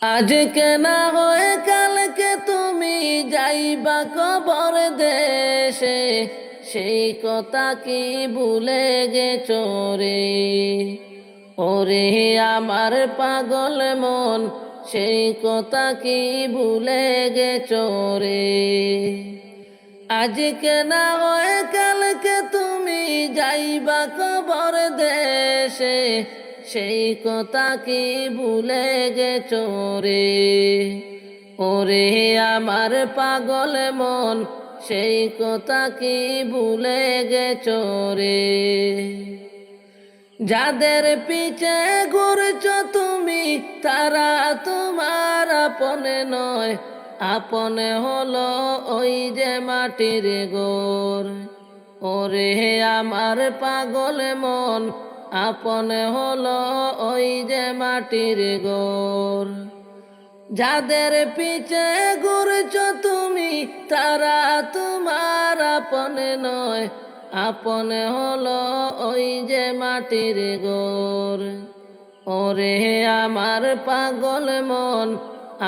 আজকে না হয়ে কালকে তুমি যাইবা কবর দেশে, সেই কথা কি ভুলে গেছো রে? ওরে আমার পাগল মন, সেই কথা কি ভুলে গেছো রে? আজকে না হয়ে কালকে তুমি যাইবা কবর দেশে, সেই কথা কি ভুলে গেছো রে? ওরে আমার পাগল মন, সেই কথা কি ভুলে গেছো রে? যাদের পিছে ঘুরছো তুমি, তারা তোমার আপনে নয়, আপনে হলো ওই যে মাটির গোর। ওরে আমার পাগল মন, আপনে হলো ওই যে মাটির গোর। যাদের পিছে ঘুরছো তুমি, তারা তোমার আপনে নয়, আপনে হলো ওই যে মাটির গোর। ওরে আমার পাগল মন,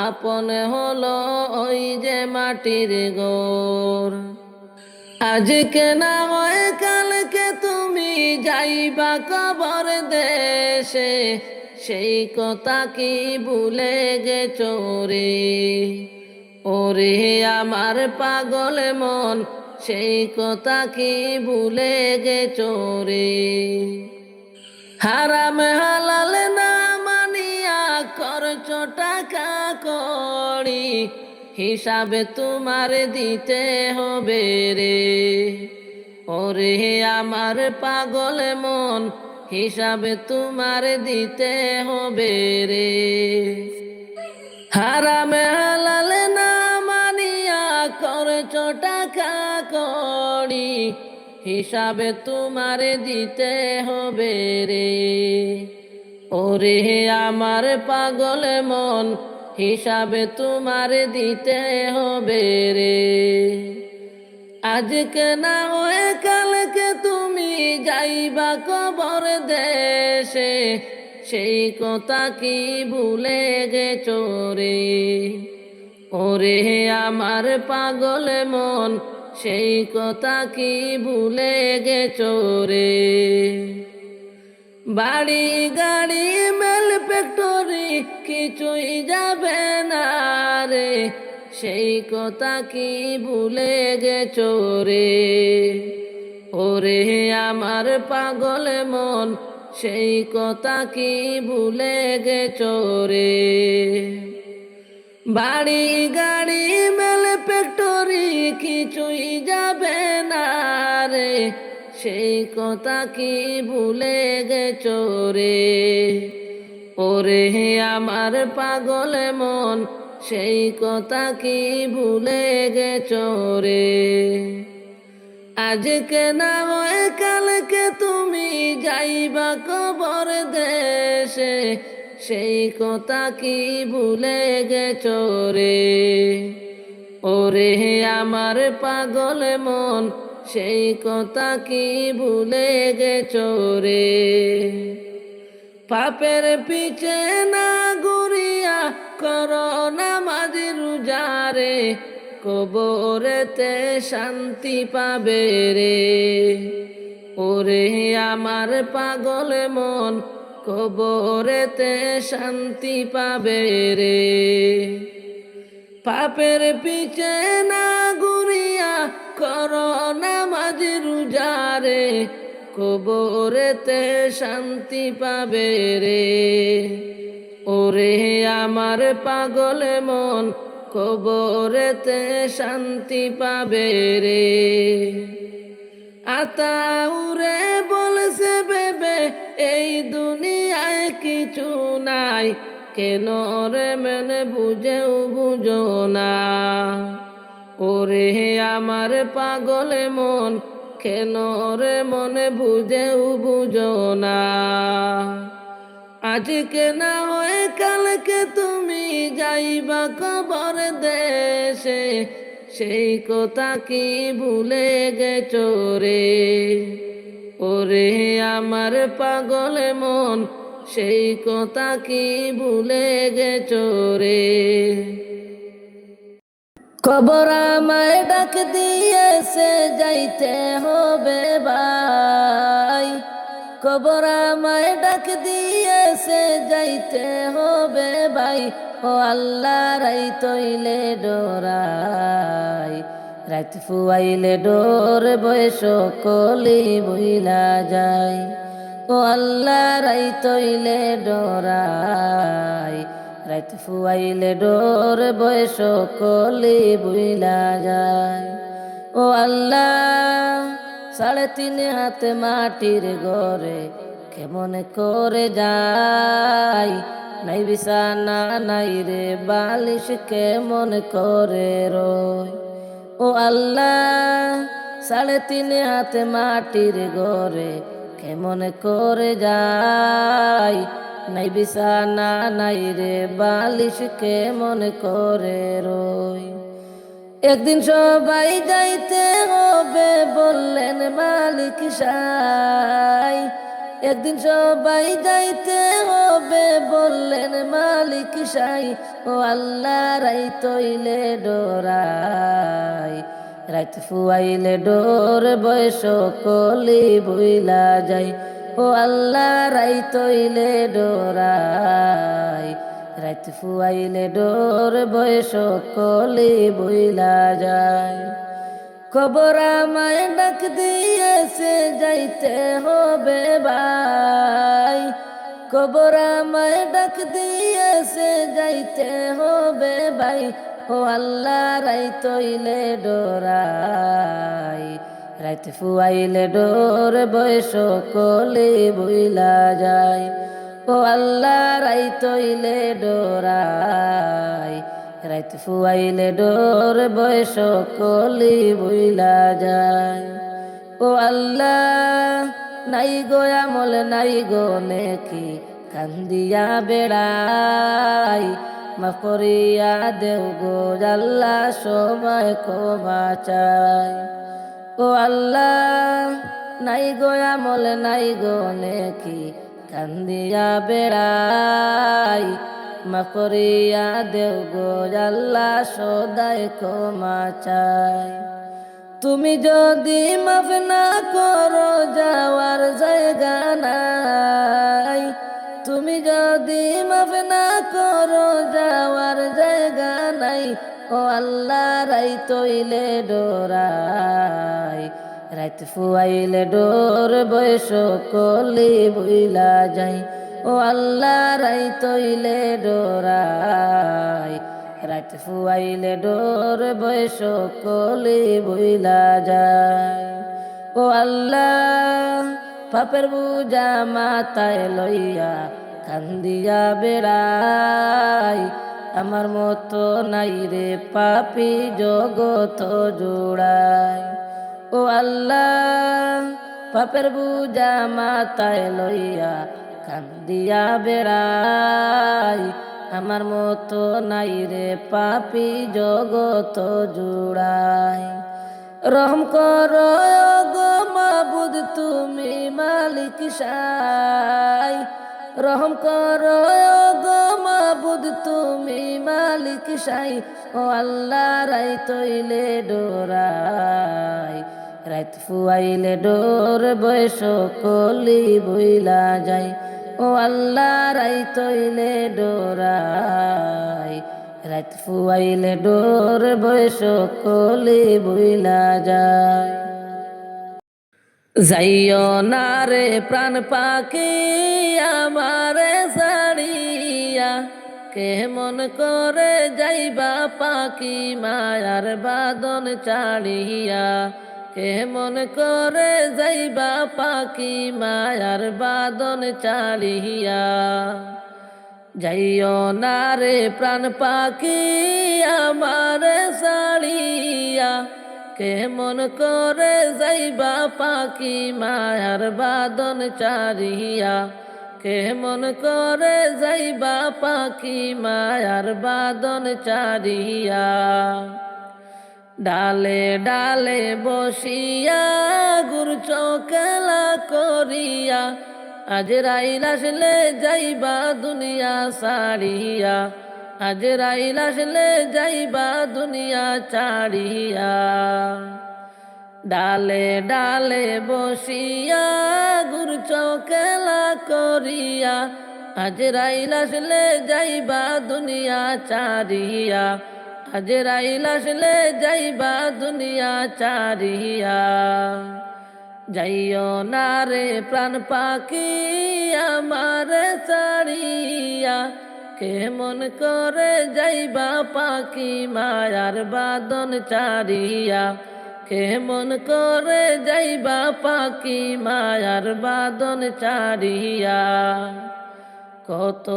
আপনে হলো ওই যে মাটির গোর। আজকে না হয় কালকে তুমি যাইবা কবর দেশে, সেই কথা কি ভুলে গেছো রে? ওরে আমার পাগল মন, সেই কথা কি ভুলে গেছো রে? হারাম হালাল না মানিয়া করছো টাকা কড়ি, হিসাবে তোমার দিতে হবে রে। ওরে আমার পাগল মন, হিসাবে তোমার দিতে হবে রে। হারাম হালাল না মানিয়া করছো টাকা কড়ি, হিসাবে তোমার দিতে হবে রে। ওরে আমার পাগল মন, হিসাবে তোমার দিতে হবে রে। আজকে না হয়ে কালকে তুমি যাইবা কবর দেশে, সেই কথা কি ভুলে গেছো রে? ওরে আমার পাগল মন, সেই কথা কি ভুলে গেছো রে? বাড়ি গাড়ি মেল ফ্যাক্টরি কিছুই যাবে না রে, সেই কথা কি ভুলে গেছো রে? ওরে আমার পাগল মন, সেই কথা কি ভুলে গেছো রে? বাড়ি গাড়ি মেল ফ্যাক্টরি কিছুই যাবে না রে, সেই কথা কি ভুলে গেছো রে? ওরে আমার পাগল মন, সেই কথা কি ভুলে গেছো রে? আজকে না হয় কালকে তুমি যাইবা কবর দেশে, সেই কথা কি ভুলে গেছো রে? ওরে আমার পাগল মন, সেই কথা কি ভুলে গেছো রে? পাপের পিছে না ঘুরিয়া করো নামাজ রোজারে, কবরেতে শান্তি পাবে রে। ওরে আমার পাগল মন, কবরেতে শান্তি পাবে রে। পাপের পিছে না ঘুরিয়া করো নামাজ রোজারে, কবরেতে শান্তি পাবে রে। ওরে আমার পাগল মন, কবরেতে শান্তি পাবে রে। আতাউরে বলছে বেবে এই দুনিয়ায় কিছু নাই, কেন রে মনে বুঝেও বুঝো না? ওরে আমার পাগল মন, কেন রে মনে বুঝেও বুঝো না? আজকে না হয় কালকে তুমি যাইবা কবর দেশে, সেই কথা কি ভুলে গেছো রে? ওরে আমার পাগল মন, সেই কথা কি ভুলে গেছো রে? কবর আমায় ডাক দিয়েছে যাইতে হবে ভাই, কবর আমায় ডাক দিয়েছে যাইতে হবে ভাই। ও আল্লাহ রাই তৈলে ডোরাই, রাত ফুয়াইলে ডোর বয়স কলি বইলা যায়। ও আল্লাহ রাই তৈলে ডোরাই, রাত ফুয়াইলে ডোর বয়স কলি বইলা যায়। ও আল্লাহ 3.5 হাত মাটির ঘরে কেমন করে যাই, নাই বিছানা নাই রে বালিশ কেমন করে রই। ও আল্লাহ 3.5 হাত মাটির ঘরে কেমন করে যাই, নাই বিছানা নাই রে বালিশ কেমন করে রই। একদিন সবাই যাইতে হবে বললেন মালিক সাই, একদিন সবাই যাইতে হবে বললেন মালিক সাই। ও আল্লাহ রাই তৈলে ডোরাই, রাত ফুয়াইলে ডোর বয়স কলি বইলা যাই। ও আল্লাহ রাই তৈলে ডোরাই, রাত ফুয়াইলে ডোর বয়স কলি বইলা যায়। কবর আমায় ডাক দিয়েছে যাইতে হবে ভাই, কবর আমায় ডাক দিয়েছে যাইতে হবে ভাই। ও আল্লাহ রাই তৈলে ডোরাই, রাত ফুয়াইলে ডোর বয়স কলি বইলা যায়। ও আল্লাহ রাই তৈলে ডোরাই, রাত ফুয়াইলে ডোর বয়স কলি বইলা যায়। ও আল্লাহ নাই গো আমল নাই গো নেকি কান্দিয়া বেড়াই, মাফ করিয়া দেও গো আল্লাহ সময় ক্ষমা চাই। ও আল্লাহ নাই গো আমল নাই গো নেকি কান্দিয়া বেড়াই, মাফ করিয়া দেও গো আল্লাহ সদাই ক্ষমা চাই। তুমি যদি মাফ না করো যাওয়ার জায়গা নাই, তুমি যদি মাফ না করো যাওয়ার জায়গা নাই। ও আল্লাহ রাই তৈলে ডোরাই, রাত ফুয়াইলে ডোর বয়স কলি বইলা যাই। ও আল্লাহ রাই তৈলে ডোরাই, রাত ফুয়াইলে ডোর বয়স কলি বইলা যায়। ও আল্লাহ পাপের বুঝা মাথায় লইয়া কান্দিয়া বেড়াই, আমার মতো নাই রে পাপি জগত জোড়াই। ও আল্লাহ পাপের বুঝা মাথায় লইয়া কান্দিয়া বেড়াই, আমার মতো নাই রে পাপি জগত জোড়াই। রহম করো গো মাবুদ তুমি মালিক সাই, রহম করো গো মাবুদ তুমি মালিক সাই। ও আল্লাহ রাই তৈলে ডোরাই, রাত ফুয়াইলে ডোর বয়স কলি বইলা যায়। ও আল্লাহ রাই তৈলে ডোরাই, রাত ফুয়াইলে ডোর বয়স কলি বইলা যায়। যাইও না রে প্রাণ পাখি আমারে ছাড়িয়া, কেমন করে যাইবা পাখি মায়ার বাদন চাড়িয়া, কেমন করে যাইবা পাখি মায়ার বাদন চাড়িয়া। যাইও না রে প্রাণ পাখি আমারে ছাড়িয়া, কেমন করে যাইবা পাখি মায়ার বাদন চাড়িয়া, কেমন করে যাইবা পাখি মায়ার বাদন চাড়িয়া। ডালে ডালে বসিয়া ঘুরছ খেলা করিয়া, আজরাইল আসলে যাইবা দুনিয়া ছাড়িয়া, আজরাইল আসলে যাইবা দুনিয়া ছাড়িয়া। ডালে ডালে বসিয়া ঘুরছ খেলা করিয়া, আজরাইল আসলে যাইবা দুনিয়া ছাড়িয়া, আজরাইল আসলে যাইবা দুনিয়া ছাড়িয়া। যাইও না রে প্রাণ পাখি আমার ছাড়িয়া, কেমন করে যাইবা পাখি মায়ার বাঁধন ছাড়িয়া, কেমন করে যাইবা পাখি মায়ার বাঁধন ছাড়িয়া। কত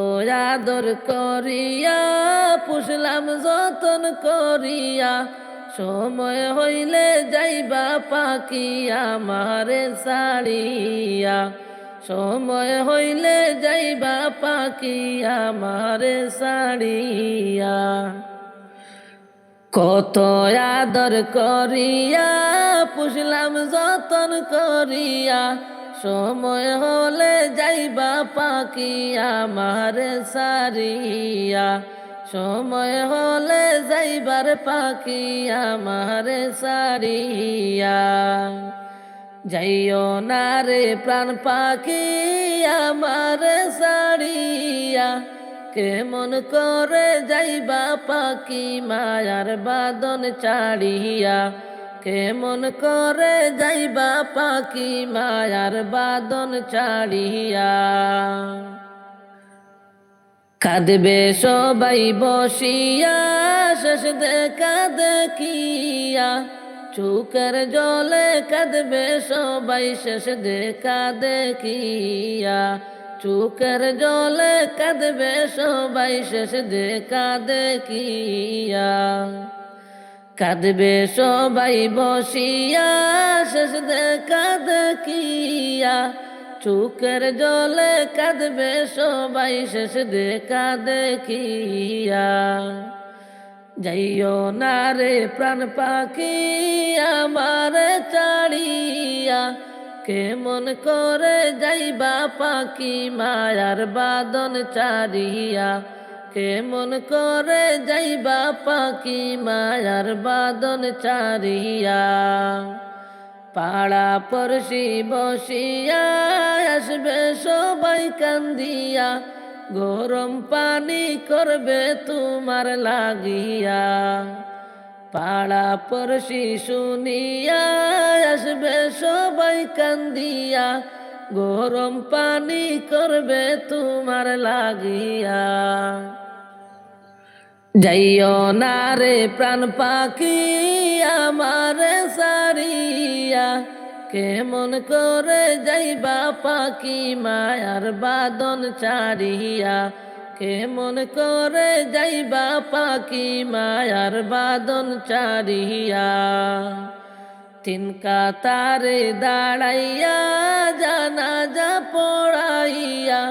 আদর করিয়া পুষলাম যতন করিয়া, সময় হইলে যাইবা পাখি আমারে ছাড়িয়া, সময় হইলে যাইবা পাখি আমারে ছাড়িয়া। কত আদর করিয়া পুষলাম যতন করিয়া, সময় হলে যাইবা পাখি আমারে ছাড়িয়া, সময় হলে যাইবার পাখি আমারে ছাড়িয়া। যাইও না রে প্রাণ পাখি আমারে ছাড়িয়া, কেমন করে যাইবা পাখি মায়ার বাঁধন ছাড়িয়া, কেমন করে যাইবা পাখি মায়ার বাঁধন ছাড়িয়া। কাঁদবে সবাই বসিয়া শেষ দেখা দেখিয়া, চোখের জলে কাঁদবে সবাই শেষ দেখা দেখিয়া, চোখের জলে কাঁদবে সবাই শেষ দেখা দেখিয়া। কাঁদবে সবাই বসিয়া শেষ দেখা দেখিয়া, চোখের জলে কাঁদবে সবাই শেষ দেখা দেখিয়া। যাইও না রে প্রাণ পাখি আমার ছাড়িয়া, কেমন করে যাইবা পাখি মায়ার বাঁধন ছাড়িয়া, কেমন করে যাইবা পাখি মায়ার বাঁধন ছাড়িয়া। পাড়া পড়শি বসিয়া আসবে সবাই কান্দিয়া, গরম পানি করবে তোমার লাগিয়া। পাড়া পড়শি শুনিয়া আসবে সবাই কান্দিয়া, গরম পানি করবে তোমার লাগিয়া। যাইও না রে প্রাণ পাখি আমার ছাড়িয়া, কেমন করে যাইবা পাখি মায়ার বাঁধন ছাড়িয়া, কেমন করে যাইবা পাখি মায়ার বাঁধন ছাড়িয়া। তিন কাতারে দাঁড়াইয়া জানাজা পড়াইয়া,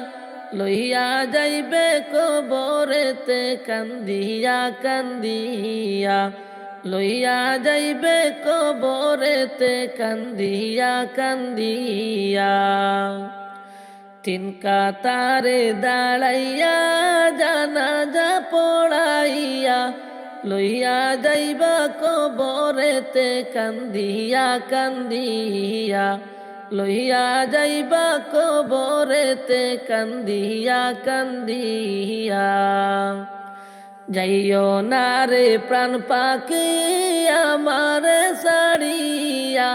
লইয়া যাইবে কবরেতে কান্দিয়া কান্দিয়া, লইয়া যাইবে কবরেতে কান্দিয়া কান্দিয়া। তিন কাতারে দাঁড়াইয়া জানাজা পড়াইয়া, লইয়া যাইবা কবরেতে কান্দিয়া কান্দিয়া, লইয়া যাইবা কবরেতে কান্দিয়া কান্দিয়া। যাইও না রে প্রাণ পাখি আমার ছাড়িয়া,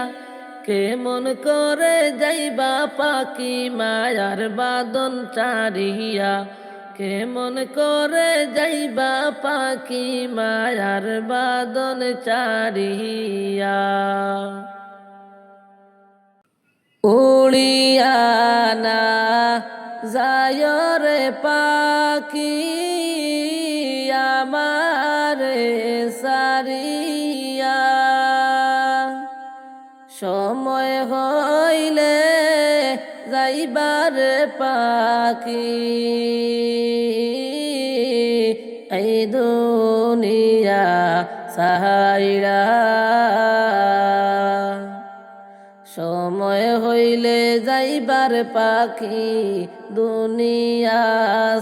কেমন করে যাইবা পাখি মায়ার বাঁধন ছাড়িয়া, কেমন করে যাইবা পাখি মায়ার বাঁধন ছাড়িয়া। উড়িয়া না যায় রে পাখি আমারে সারিয়া, সময় হইলে যাইবার পাখি এই দুনিয়া সাহাইরা। সময় হইলে যাইবার পাখি দুনিয়া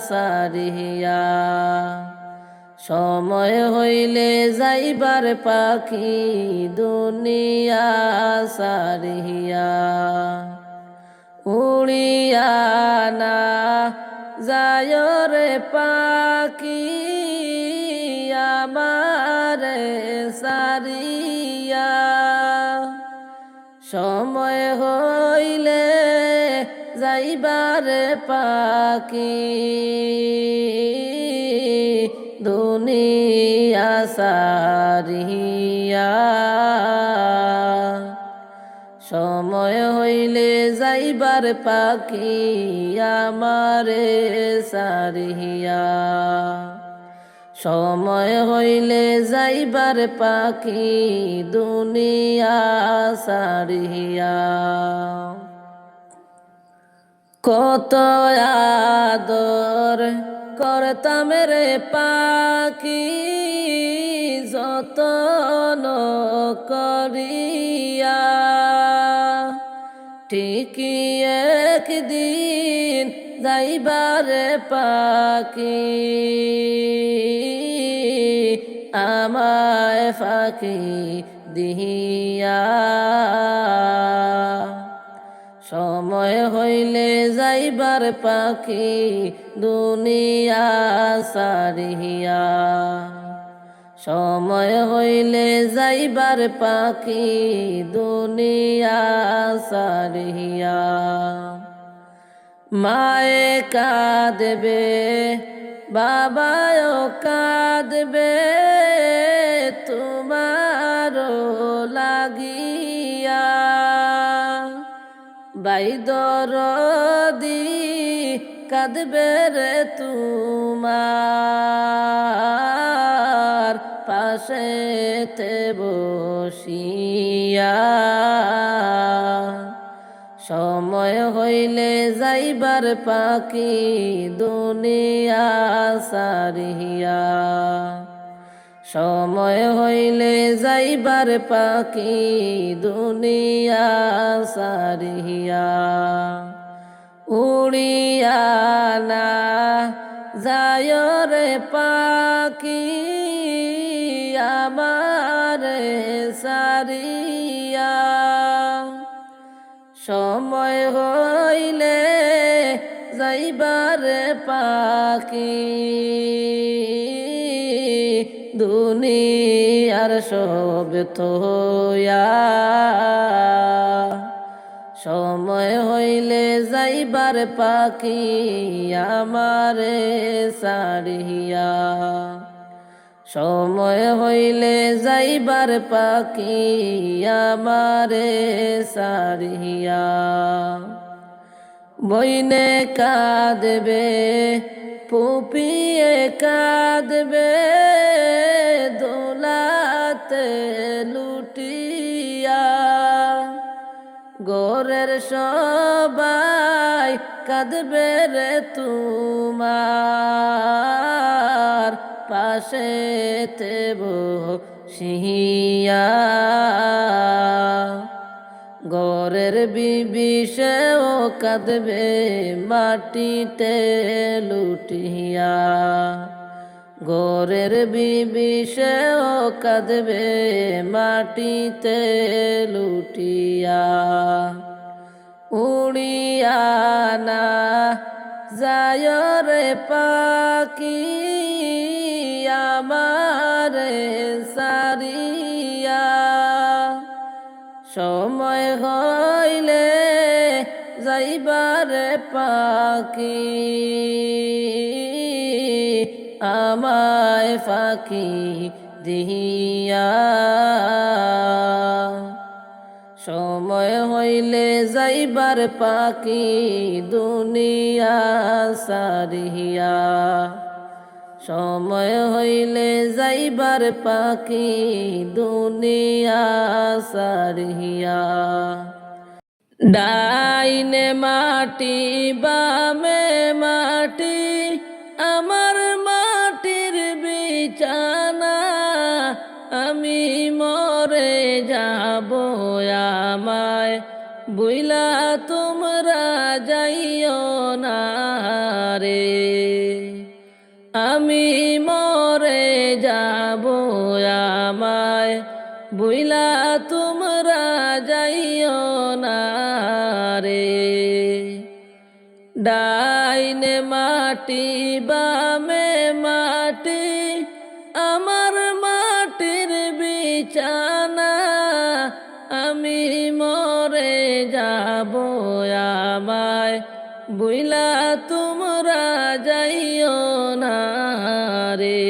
সারিয়া। সময় হইলে যাইবার পাখি দুনিয়া সারিয়া। উড়িয়া না যায় রে পাখি আমারে সারিয়া। সময় হইলে যাইবার পাখি দুনিয়া সারিয়া। সময় হইলে যাইবার পাখি আমারে সারিয়া। সময় হইলে যাইবার পাখি দুনিয়া সারিয়া। কত আদর করতাম রে পাখি যতন করিয়া। ঠিকই একদিন যাইবার পাখি আমায় ফাঁকি দিহিয়া। সময় হইলে যাইবার পাখি দুনিয়া সারিয়া। সময় হইলে যাইবার পাখি দুনিয়া সারিয়া। মায়ে কাঁদবে বাবাও কাঁদবে তোমারও লাগিয়া। ভাই দরদি কাঁদবে রে তোমার পাশেতে বসিয়া। সময় হইলে যাইবার পাখি দুনিয়া সারিয়া। সময় হইলে যাইবার পাখি দুনিয়া সারিয়া। উড়িয়া না যায় রে পাখি আমারে সারিয়া। সময় হইলে যাইবার পাখি দুনিয়ার সব থইয়া। সময় হইলে যাইবার পাখি আমারে সারিয়া। সময় হইলে যাইবার পাখি আমারে সারিয়া। বইনে কাঁদবে পুপিয়ে কাঁদবে দোলাতে লুটিয়া। গোরের সবাই কাঁদবে রে তোমার পাশেতে বসিয়া। গোরের বিবি সেও কাঁদবে মাটিতে লুটিয়া। গোরের বিবি সেও কাঁদবে মাটিতে লুটিয়া। উড়িয়া না যায় রে পাখি আমারে সারিয়া। সময় হইলে যাইবার পাখি আমায় ফাঁকি দিহিয়া। সময় হইলে যাইবার পাখি দুনিয়া সারিয়া। সময় হইলে যাইবার পাখি দুনিয়া সারিয়া। ডাইনে মাটি বামে মাটি আমার মাটির বিছানা। আমি মরে যাব আমায় বুইলা তোমরা যাইও না রে। আমি মরে যাব আমায় বুইলা তোমরা যাইও না রে। ডাইনে মাটি বামে মাটি আমার মাটির বিছানা। আমি মরে যাব আমায় বুইলা তোমরা যাইও না রে।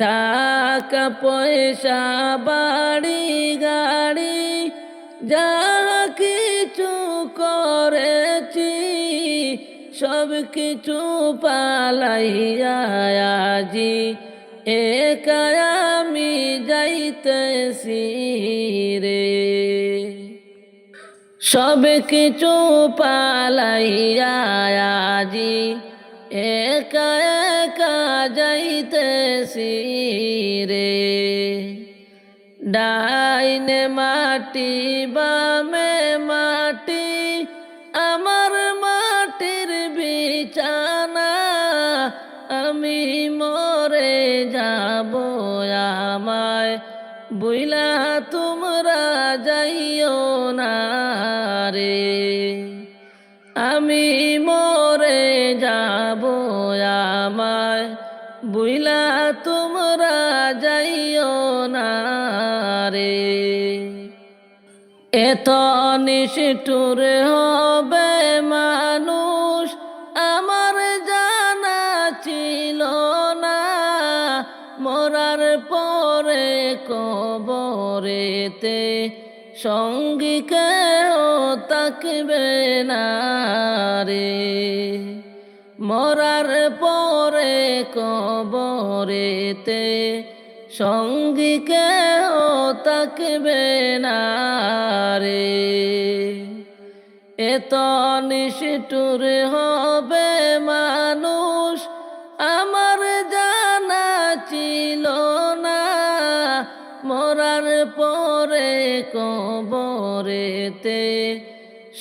টাকা পয়সা বাড়ি গাড়ি যা কিছু করেছি সব কিছু পালাইয়া আজি একা আমি যাইতেছি রে। সব কিছু পালাইয়া আজি একা একা যাইতেছি রে। ডাইনে মাটি বামে মাটি আমার মাটির বিছানা। আমি মরে যাব আমায় বুইলা তোমরা যাইও না রে। আমি মরে যাব আমায় বুইলা তোমরা যাইও না রে। এত নিষ্ঠুর হবে মানুষ আমার জানা ছিল না। মরার পরে কবরেতে সঙ্গী কেউ থাকবে না রে। মরার পরে কবরেতে সঙ্গী কেউ থাকবে না রে। এত নিষ্ঠুর হবে মানুষ আমার জানা ছিল না। মরার পরে কবরেতে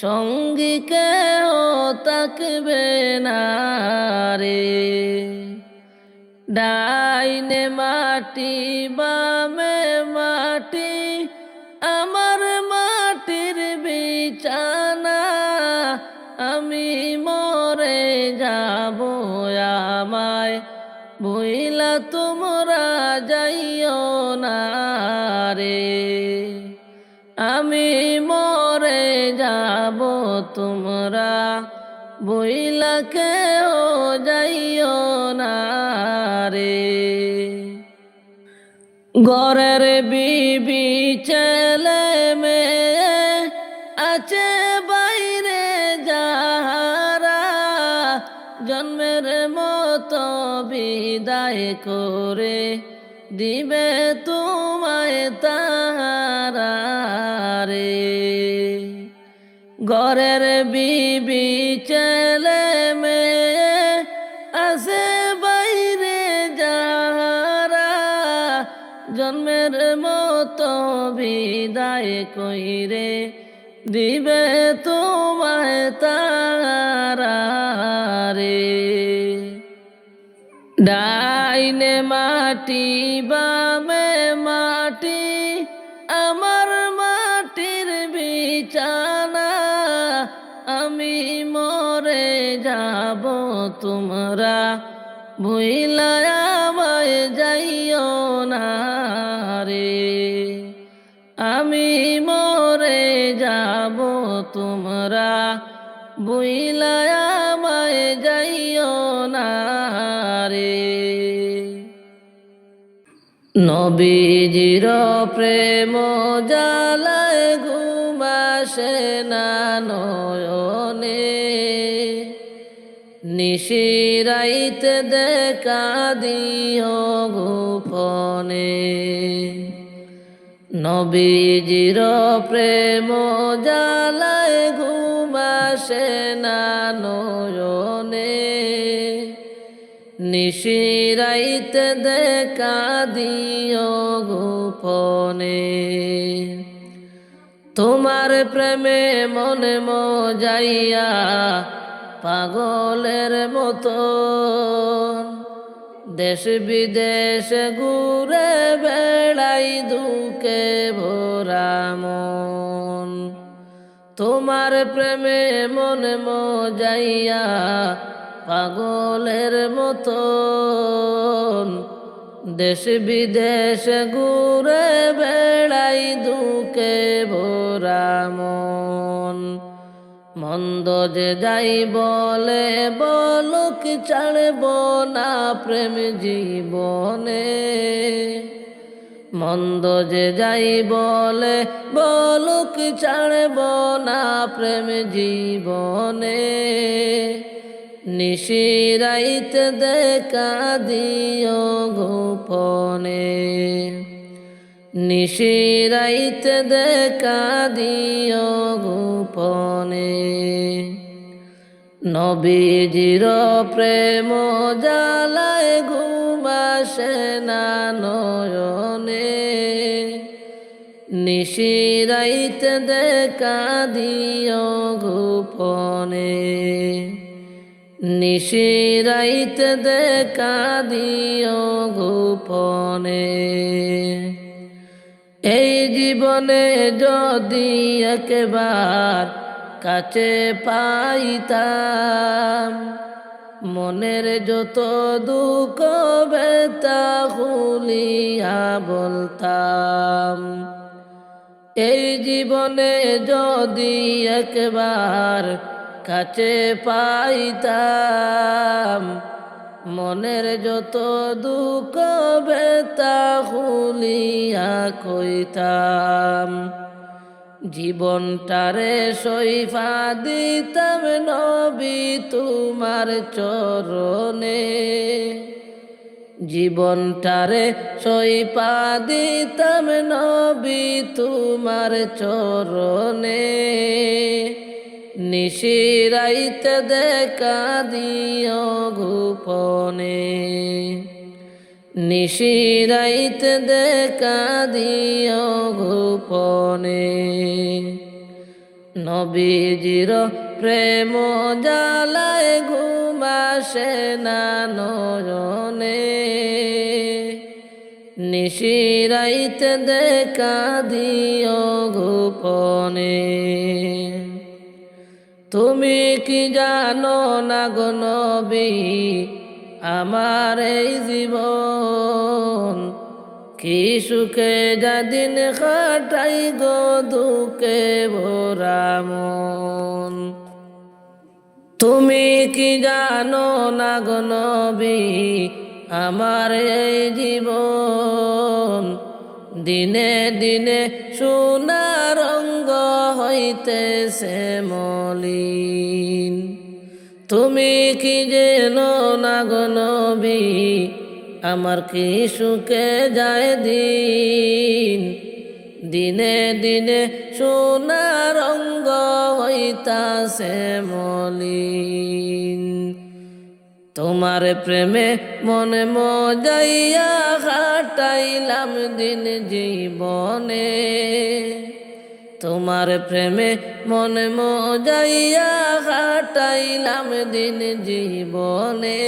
সঙ্গী কেউ থাকবে না রে। ডাইনে মাটি বামে মাটি আমার মাটির বিছানা। আমি মরে যাব আমায় বুইলা তোমরা যাইও না রে। আমি মরে যাব তোমরা বুইলা কেউ যাইও না রে। ঘরের বিবি ছেলে মেয়ে আছে বাইরে যাহারা জন্মের মতো বিদায় করে দিবে তোমায় তাহারা রে। ঘরের বিবি ছেলে মেয়ে আছে বাইরে যাহারা জন্মের মতো বিদায় কইরে দিবে তোমায় তাহারা রে। ডাইনে মাটি বামে মাটি আমার মাটির বিছানা। আমি মরে যাব তোমরা ভুইলা আমায় যাইও না রে। আমি মরে যাব তোমরা ভুইলা আমায় যাইও না রে। নবীজির প্রেম জালায় ঘুম আসে না নয়নে। নিশিরাইতে দেখা দিও গোপনে। নবীজির প্রেম জালায় ঘুম আসে না নয়নে। নিশিরাইতে দেখা দিও গোপনে। তোমার প্রেমে মনে মজাইয়া পাগলের মতো দেশ বিদেশ ঘুরে বেড়াই দুঃখে ভরা মন। তোমার প্রেমে মনে মজাইয়া পাগলের মতো দেশ বিদেশ ঘুরে বেড়াই দুঃখে ভরা মন। মন্দ যে যাই বলে বলুক ছাড়ব না প্রেম জীবনে। মন্দ যে যাই বলে বলুক ছাড়ব না প্রেম জীবনে। নিশিরাইতে দেখা দিও গোপনে। নিশিরাইতে দেখা দিও গোপনে। নবীজির প্রেম জ্বালায় ঘুম আসে না নয়নে। নিশিরাইতে দেখা দিও গোপনে। নিশিরাইতে দেখা দিও গোপনে। এই জীবনে যদি একবার কাছে পাইতাম, মনের যত দুঃখ ব্যথা খুলিয়া বলতাম। এই জীবনে যদি একবার কাছে পাইতাম, মনের যত দুঃখ ব্যথা খুলিয়া কইতাম। জীবনটারে সইফা দিতাম নবী তোমার চরণে। জীবনটারে সইফা দিতাম নবী তোমার চরণে। নিশিরাইতে দেখা দিও গোপনে। নিশিরাইতে দেখা দিও গোপনে। নবীজির প্রেম জ্বালায় ঘুম আসে না নয়নে। নিশিরাইতে দেখা দিও গোপনে। তুমি কি জানো না গো নবী, আমার এই জীবন কি সুখে যাদিন কাটাই গো দুঃখে ভরা মন। তুমি কি জানো না গো নবী, আমার এই জীবন দিনে দিনে সোনা রঙ্গ হইতেছে মলিন। তুমি কি জেনো না গো নবী, আমার কি সুখে যায় দিন। দিনে দিনে সোনা রঙ্গ হইতাছে মলিন। তোমার প্রেমে মনে মজাইয়া কাটাইলাম দিন জীবনে। তোমার প্রেমে মনে মজাইয়া কাটাইলাম দিন জীবনে।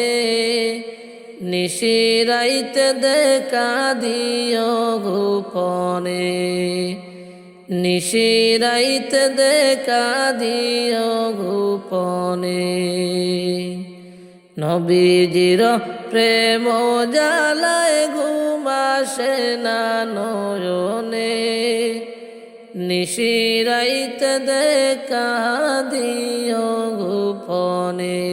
নিশিরাইতে দেখা দিও গোপনে। নিশিরাইতে দেখা দিও গোপনে। নবীজির প্রেম জ্বালায় ঘুম আসে না নয়নে। নিশিরাইতে দেখা দিও গোপনে।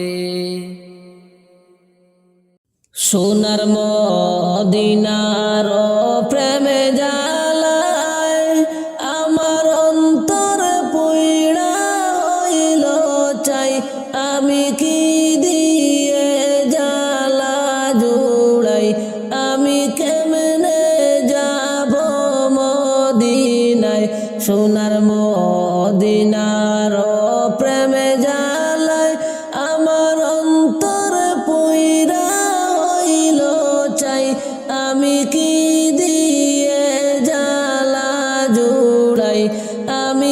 সোনার মদিনার প্রেমে জ্বালায় আমার অন্তর পুইড়া হইল চাই। আমি কি দিয়ে জ্বালা জুড়াই, আমি কেমনে যাব মদিনায়। সোনার মদিনার প্রেমে জ্বালায় আমার অন্তর পুইড়া হইল চাই। আমি কি দিয়ে জ্বালা জুড়াই, আমি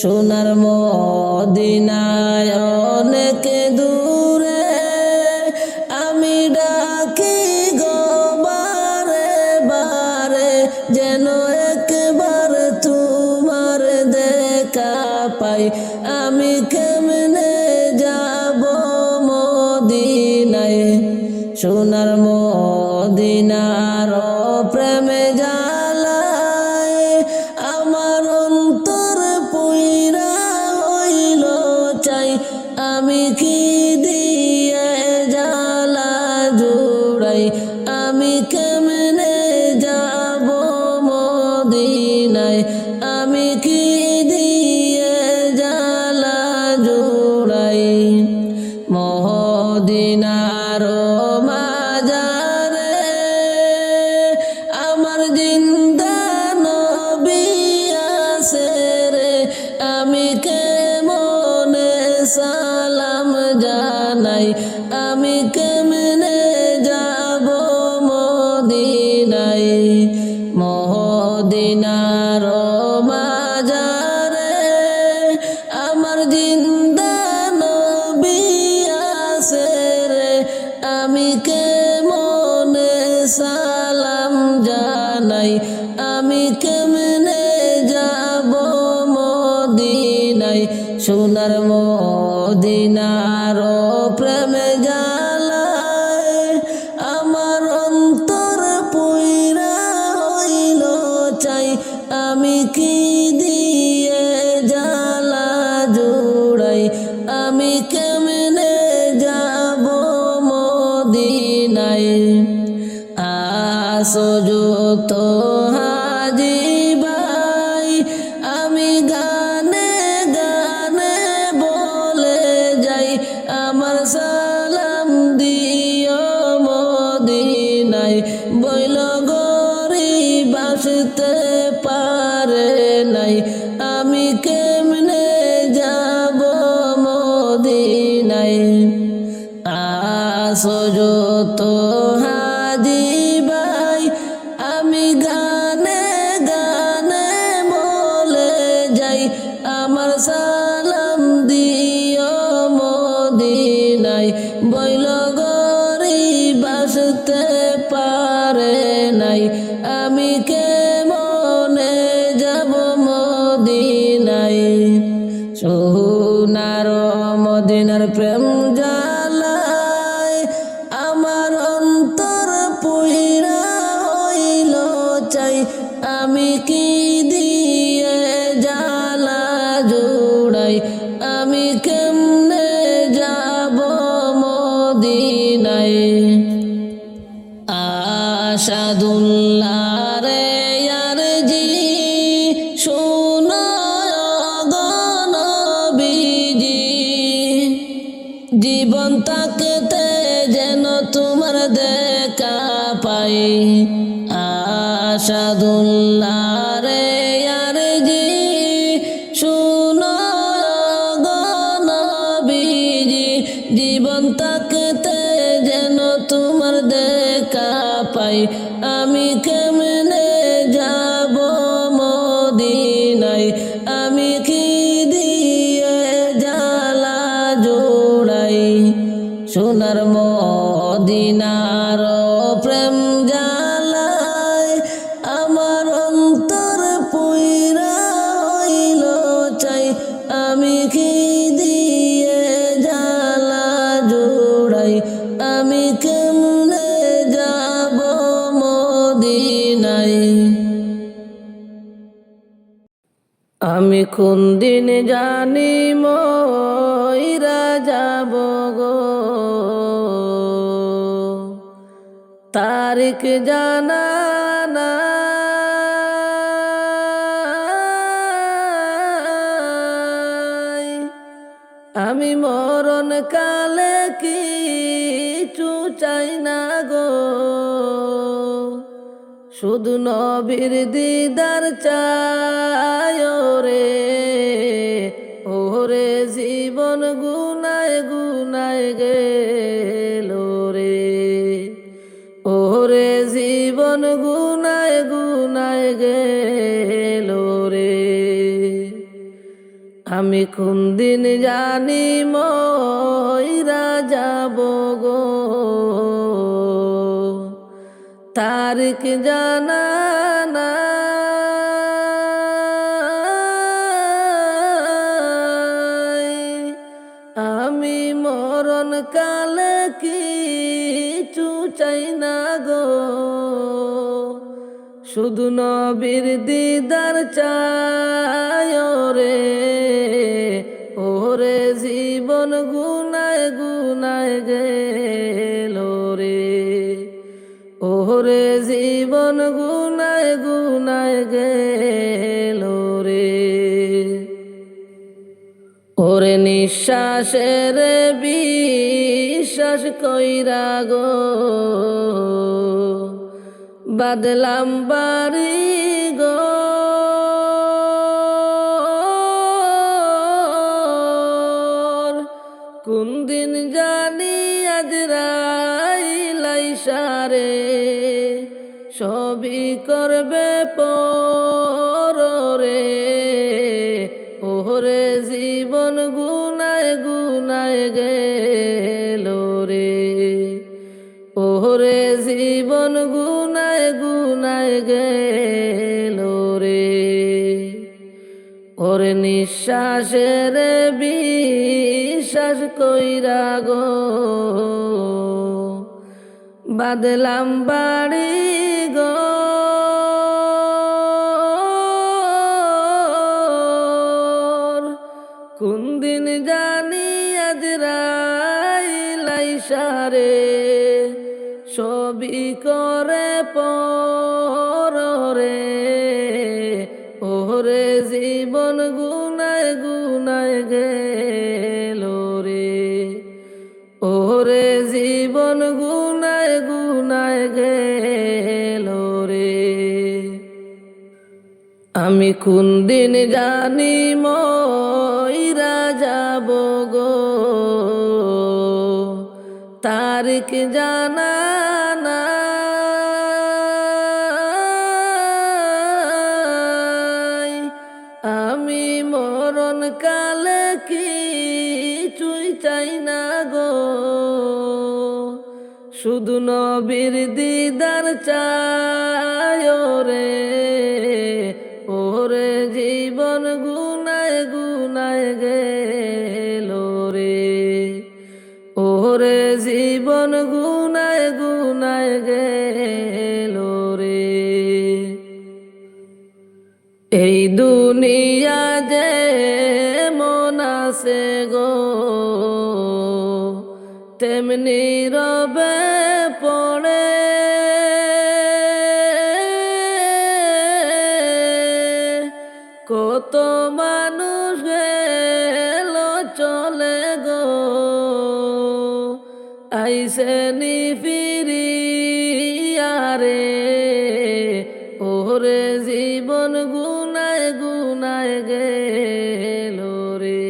সোনার মদিনায় অনেক দূরে আমি ডাকি গো বারে বারে, যেন একবার তোমার দেখা পাই। আমি কেমনে যাব মদিনায়, সোনার মদিনার প্রেমে জ্বালায় আমার অন্তর পুইরা হইল চাই। আমি কি দিয়ে জ্বালা জুড়াই, আমি কেমনে যাব মদিনায়, আমি কি দিয়ে জ্বালা জুড়াই। মদিনার মাজারে আমার জিন্দা নবী আছে রে, আমি কেমনে সালাম জানাই, আমি কেমনে যাব মদিনায়। মদিনার মাজারে আমার জিন্দা নবী আছে রে, আমি কেমনে সালাম জানাই, আমি কেমনে যাব মদিনায়। সোনার মদিনার প্রেমে জ্বালায় আমার অন্তর পুইরা হইল চাই। আমি কি দিয়ে জ্বালা জুড়াই, আমি কেমনে যাব মদিনায়। আসো যত হাজি ভাই আমি গানে গানে বলে যাই, আমার সালাম দিও মদিনায়। বইল গরিব আসতে পারে নাই, আমি কেমনে যাব মদিনায়। আসো যত হাজি ভাই আমি গানে গানে বলে যাই, আমার সালাম দিও মদিনায়। বইল গরিব আসতে পারে নাই, আমি কেমনে যাব মদিনায়। সোনার মদিনার প্রেম জ্বালায় আমার অন্তর পুইরা হইল চাই, আমি কি দিয়ে জ্বালা জুড়াই, আমি কেমনে যাব মদিনায়। আশাদুল্লাহ রে ইয়ার জি শোনো গো নবীজি, জীবন তাকতে যেন তোমার দেখা পাই। আশাদুল্লাহ রে ইয়ার জি শোনো গো নবীজি, জীবন তাকতে যেন তোমার দেখা পাই। আমি কেমনে যাব মদিনায়, আমি কি দিয়ে জ্বালা জোড়াই। সোনার মদিনার প্রেম জ্বালায় আমার অন্তর পুইরা হইল চাই, আমি কি দিয়ে জ্বালা জোড়াই, আমি কেমনে যাব মদিনায়। আমি কোন দিন জানি মইরা যাব গো, তারিখ জানা নাই। আমি মরণ কালে কিছু চাই না গো, শুধু নবীর দিদার চাই রে। ওরে জীবন গুনায় গুনায় গেল রে, ওরে জীবন গুনায় গুনায় গেল রে। আমি কোন দিন জানি মইরা যাব গো, তারিখ জানা নাই। আমি মরণ কালে কিছু চাই না গো, শুধু নবীর দিদার চাই রে। ওরে জীবন গুনায় গুনায় গেল রে, ওরে জীবন গুনায় গুনায় গেল রে। ওরে নিঃশ্বাসের বিশ্বাস কইরা গো, বাদলাম বাড়ি গো। কোন দিন জানি আজরাইল আইসা রে, সবই করবে পর রে। ওরে জীবন গুনায় গুনায় গেল রে, ওরে জীবন গুনায় গুনায় গেল রে। ওরে নিঃশ্বাসের বিশ্বাস কইরা গো, বাদলাম বাড়ি গো। কোন দিন জানি আজরাইল আইসা রে, সবই করে পর রে। ওরে জীবন গুনায় গুনায় গেল রে, ওরে জীবন গুনায় গুনায় গেল রে। আমি কোন দিন জানি মইরা যাব গো, তারিখ জানা নাই। আমি মরণ কালে কিছুই চাই না গো, শুধু নবীর দিদার চাই রে। ওরে জীবন গুনায় গুনায় গেল রে, ওরে জীবন গুনায় গুনায় গেল রে। এই দুনিয়া যে মন আছে গো, তেমনি রবে পড়ে। কত মানুষ গেল চলে গো, আইসে নি ফিরিয়া রে। ওরে জীবন গুনায় গুনায় গেল রে,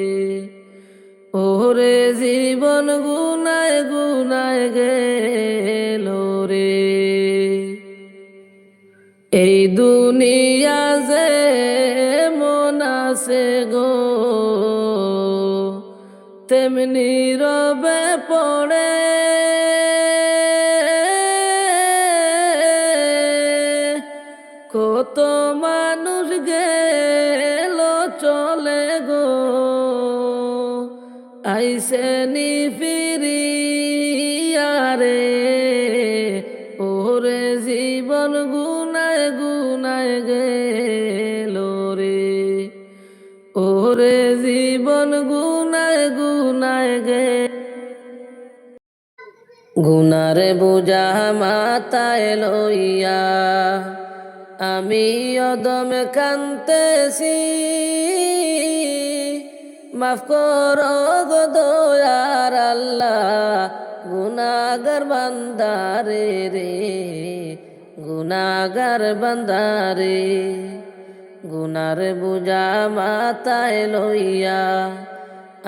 ওরে জীবন গুনায় গুনায় গেল রে। এই দুনিয়া যে মন আছে গো, তেমনি রবে পড়ে। কত মানুষ গেল চলে গো, আইসে নি ফিরিয়া রে। ওরে জীবন গুনায় গুনায় গেল রে, ওরে জীবন গুনায় গুনায় গে। গুনারে বোঝা মাথায় লইয়া আমি অদম কান্তেছি, মাফ করো গো দয়ার আল্লাহ, গুনাগার বান্দারে রে, গুনাগার বান্দারে। গুনার বোঝা মাথায় লইয়া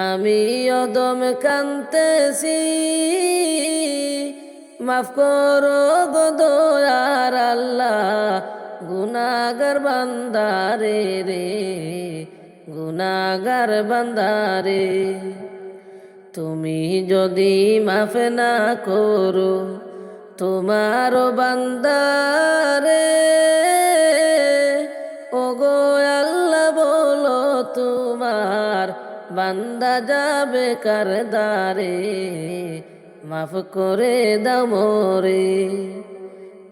আমি অদম কান্তেছি, মাফ করো গো দয়ার আল্লাহ, গুনাগার বান্দারে রে, গুনাহগার বান্দারে। তুমি যদি মাফ না করো তোমারও বান্দারে, ওগো আল্লাহ বলো তোমার বান্দা যাবে কার দ্বারে, মাফ করে দাও মোরে।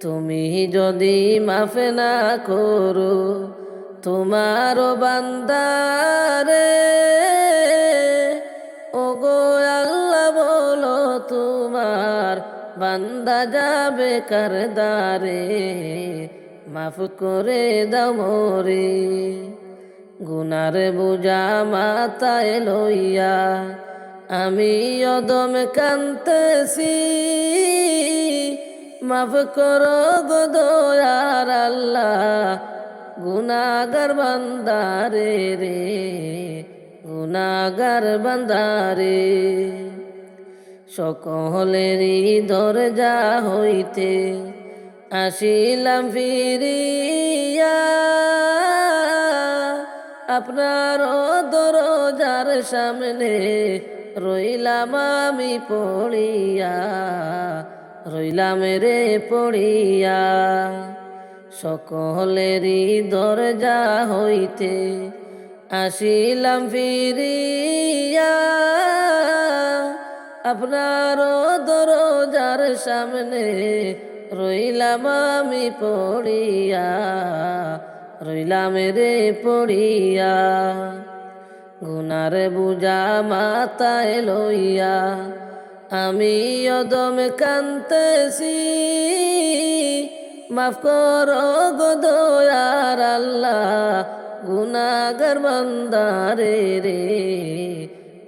তুমি যদি মাফ না করো তোমারও বান্দারে, ওগো আল্লাহ বলো তোমার বান্দা যাবে কার দ্বারে, মাফ করে দাও মোরে। গুনার বোঝা মাথায় লইয়া আমি অদম কান্তেছি, মাফ করো গো দয়ার আল্লাহ গুনাহগার বান্দারে রে, গুনাহগার বান্দারে। সকলেরই দরজা হইতে আসিলাম ফিরিয়া, আপনার দরজার সামনে রইলাম আমি পড়িয়া, রইলাম রে পড়িয়া। সকলেরই দরজা হইতে আসিলাম ফিরিয়া, আপনার দরজার সামনে রইলাম আমি পড়িয়া, রইলাম রে পড়িয়া। গুনার বোঝা মাথায় লইয়া আমি অদম কান্তেছি, মাফ করো গো দয়ার আল্লাহ গুনাহগার বান্দারে রে,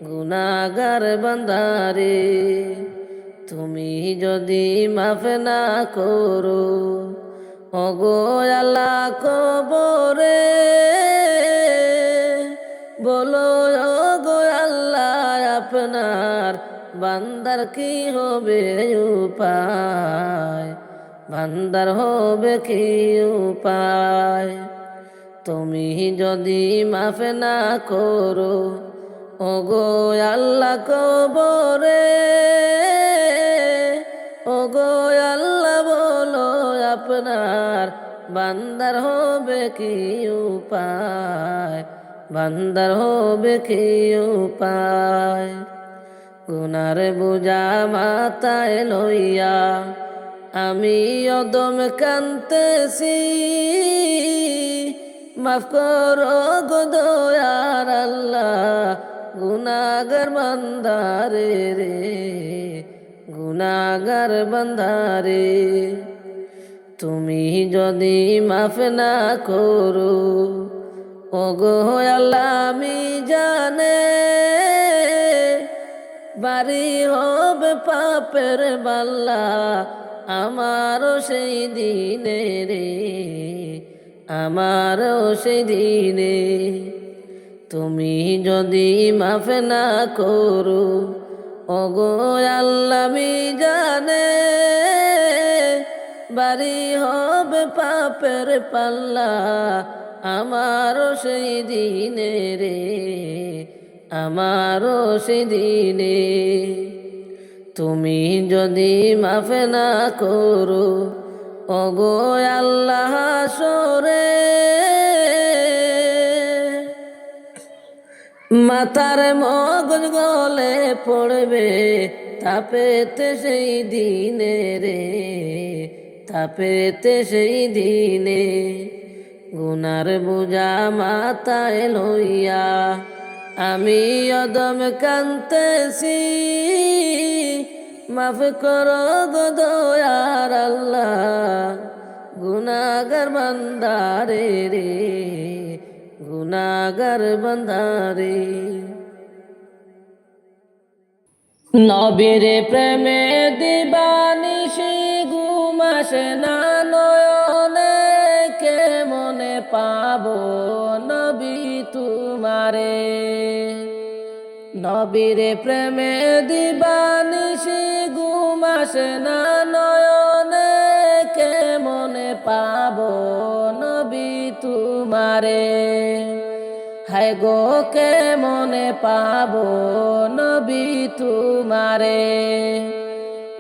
গুনাহগার বান্দারে। তুমি যদি মাফ না করো ওগো আল্লাহ কবরে, বলো ওগো আল্লাহ আপনার বান্দার কি হবে উপায়, বান্দার হবে কি উপায়। তুমি যদি মাফ না করো ওগো আল্লাহ কবরে, ওগো আল্লাহ বলো আপনার বান্দার হবে কি উপায়, বান্দার হবে কি উপায়। গুনার বোঝা মাথায় লইয়া আমি অদম কান্তেছি, মাফ করো গো দয়ার আল্লাহ গুনাহগার বান্দারে রে, গুনাহগার বান্দারে। তুমি যদি মাফ না করো ওগো আল্লাহ আমি জানে বাড়ি হবে পাপের বাল্লা আমারও সেই দিনে রে, আমারও সেই দিনে। তুমি যদি মাফ না করো ওগো আল্লাহ আমি জানে বাড়ি হবে পাপের পাল্লা আমারও সেই দিনে রে, আমারও সেই দিনে। তুমি যদি মাফ না করো ওগো আল্লাহ হাসরে, মাথার মগজ গলে পড়বে তাপেতে সেই দিনে রে, তাপেতে সেই দিনে। গুনার বোঝা মাথায় লইয়া আমি অদম কান্তেছি, মাফ করো গো দয়ার আল্লাহ গুনাহগার বান্দারে রে, গুনাহগার বান্দারে। নবীর প্রেমে দিবানিশি ঘুম আসে না নয়নে, কেমনে পাবো নবী তোমারে। নবীর প্রেমে দিবানিশি ঘুম আসে না নয়নে, কেমনে পাবো নবী তোমারে। হায় গো কে মনে পাবো নবী তোমারে।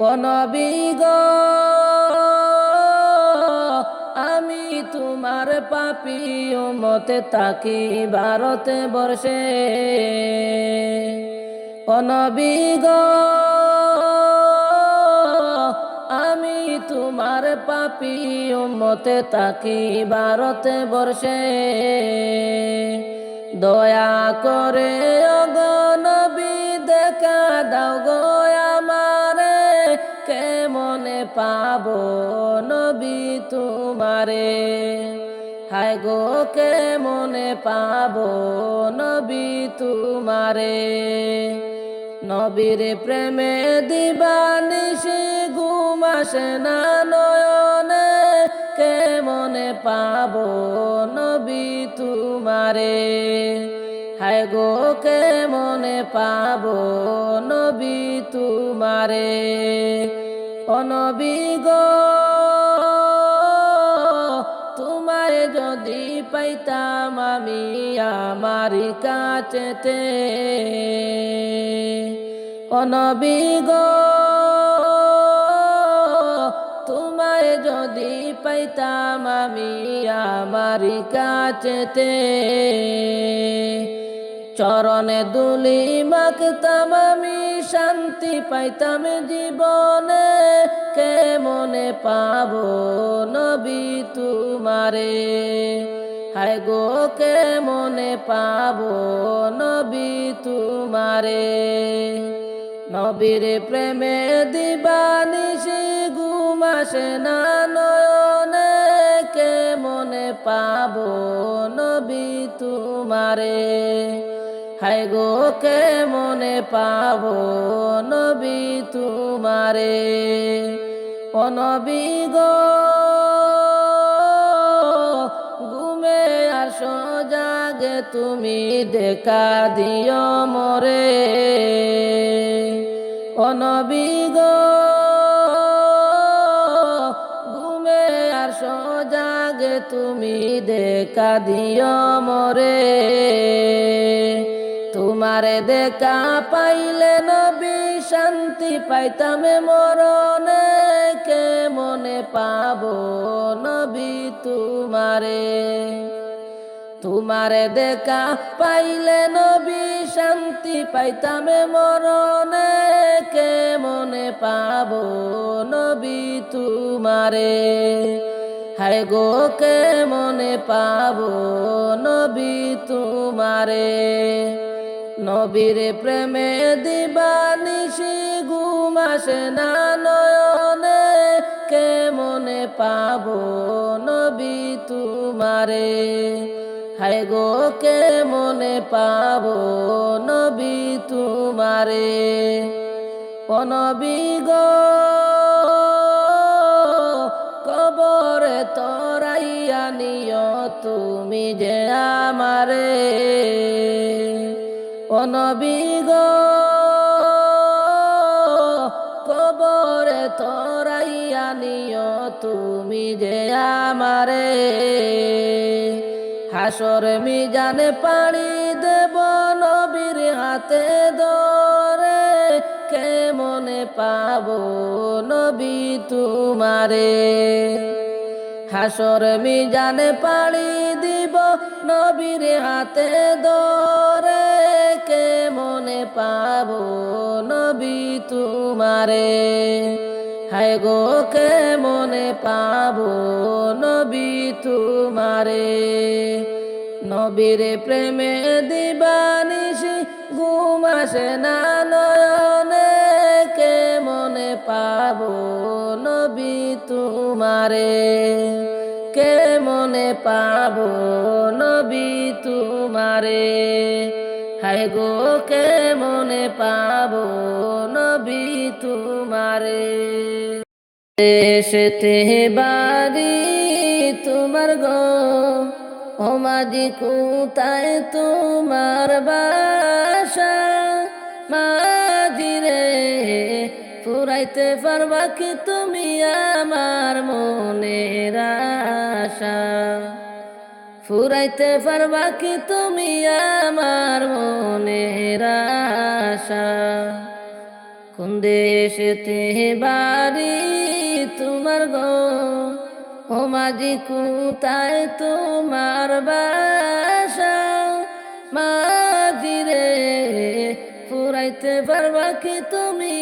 ও নবী গো আমি তোমার পাপী উম্মতে তাকি ভারতে বর্ষে। ও নবী গো আমি তোমার পাপী উম্মতে তাকি ভারতে বর্ষে। দয়া করে ওগো নবী দেখা দাও গো আমারে, কেমনে পাবো নবী তোমারে। হায় গো কেমনে পাবো নবী তোমারে। নবীর প্রেমে দিবানিশি ঘুম আসে না নয়নে, কেমনে পাবো নবী তোমারে। হায় গো কেমনে পাবো নবী তোমারে। ও নবী গো তোমায় যদি পাইতাম আমি আমারি কাছেতে। ও নবী গো তোমায় যদি পাইতাম আমি আমারি কাছেতে। চরণে দুলি মাখতাম আমি শান্তি পাইতাম জীবনে, কেমনে পাবো নবী তোমারে। হায় গো কেমনে পাবো নবী তোমারে। নবীর প্রেমে দিবানিশি ঘুম আসে না নয়নে, কেমনে পাবো নবী তোমারে। হায় গো কেমনে পাবো নবী তোমারে। ও নবী গো ঘুমে আসো জাগে তুমি দেখা দিও মোরে। ও নবী গো ঘুমে আসো জাগে তুমি দেখা দিও মোরে। তোমারে দেখা পাইলে নবী শান্তি পাইতাম মরণে, কেমনে পাবো নবী তোমারে। তোমারে দেখা পাইলে নবী শান্তি পাইতাম মরণে, কেমনে পাবো নবী তোমারে। হায় গো কেমনে পাবো নবী তোমারে। নবীর প্রেমে দিবানিশি ঘুম আসে না নয়নে, কেমনে পাবো নবী তোমারে। হায় গো কেমনে পাবো নবী তোমারে। ও নবী গো কবরে তোরাইয়া নিও তুমি যে আমারে। ও নবী গো কবরে তোরাইয়া নিও তুমি যে আমারে। হাসর মিজানে পাড়ি দেব নবীর হাতে ধরে, কেমনে পাবো নবী তোমারে। হাসর মিজানে পাড়ি দিব নবীর হাতে ধরে, কেমনে পাবো নবী তোমারে। হায় গো কেমনে পাবো নবী তোমারে। নবীর প্রেমে দিবানিশি ঘুম আসে না নয়নে, কেমনে পাবো নবী তোমারে। কেমনে পাবো নবী তোমারে। হায় গো কেমনে পাবো নবী তোমারে। দেশেতে বাড়ি তোমার গো ও মাঝি কোথায় তোমার বাসা। মাঝি রে ফুরাইতে পারবা কি তুমি আমার মনের আশা। ফুরাইতে পারবা কি তুমি আমার মনের আশা? কোন দেশেতে বাড়ি তোমার গো, ও মাঝি কোথায় তোমার বাসা? মাঝি রে, ফুরাইতে পারবা কি তুমি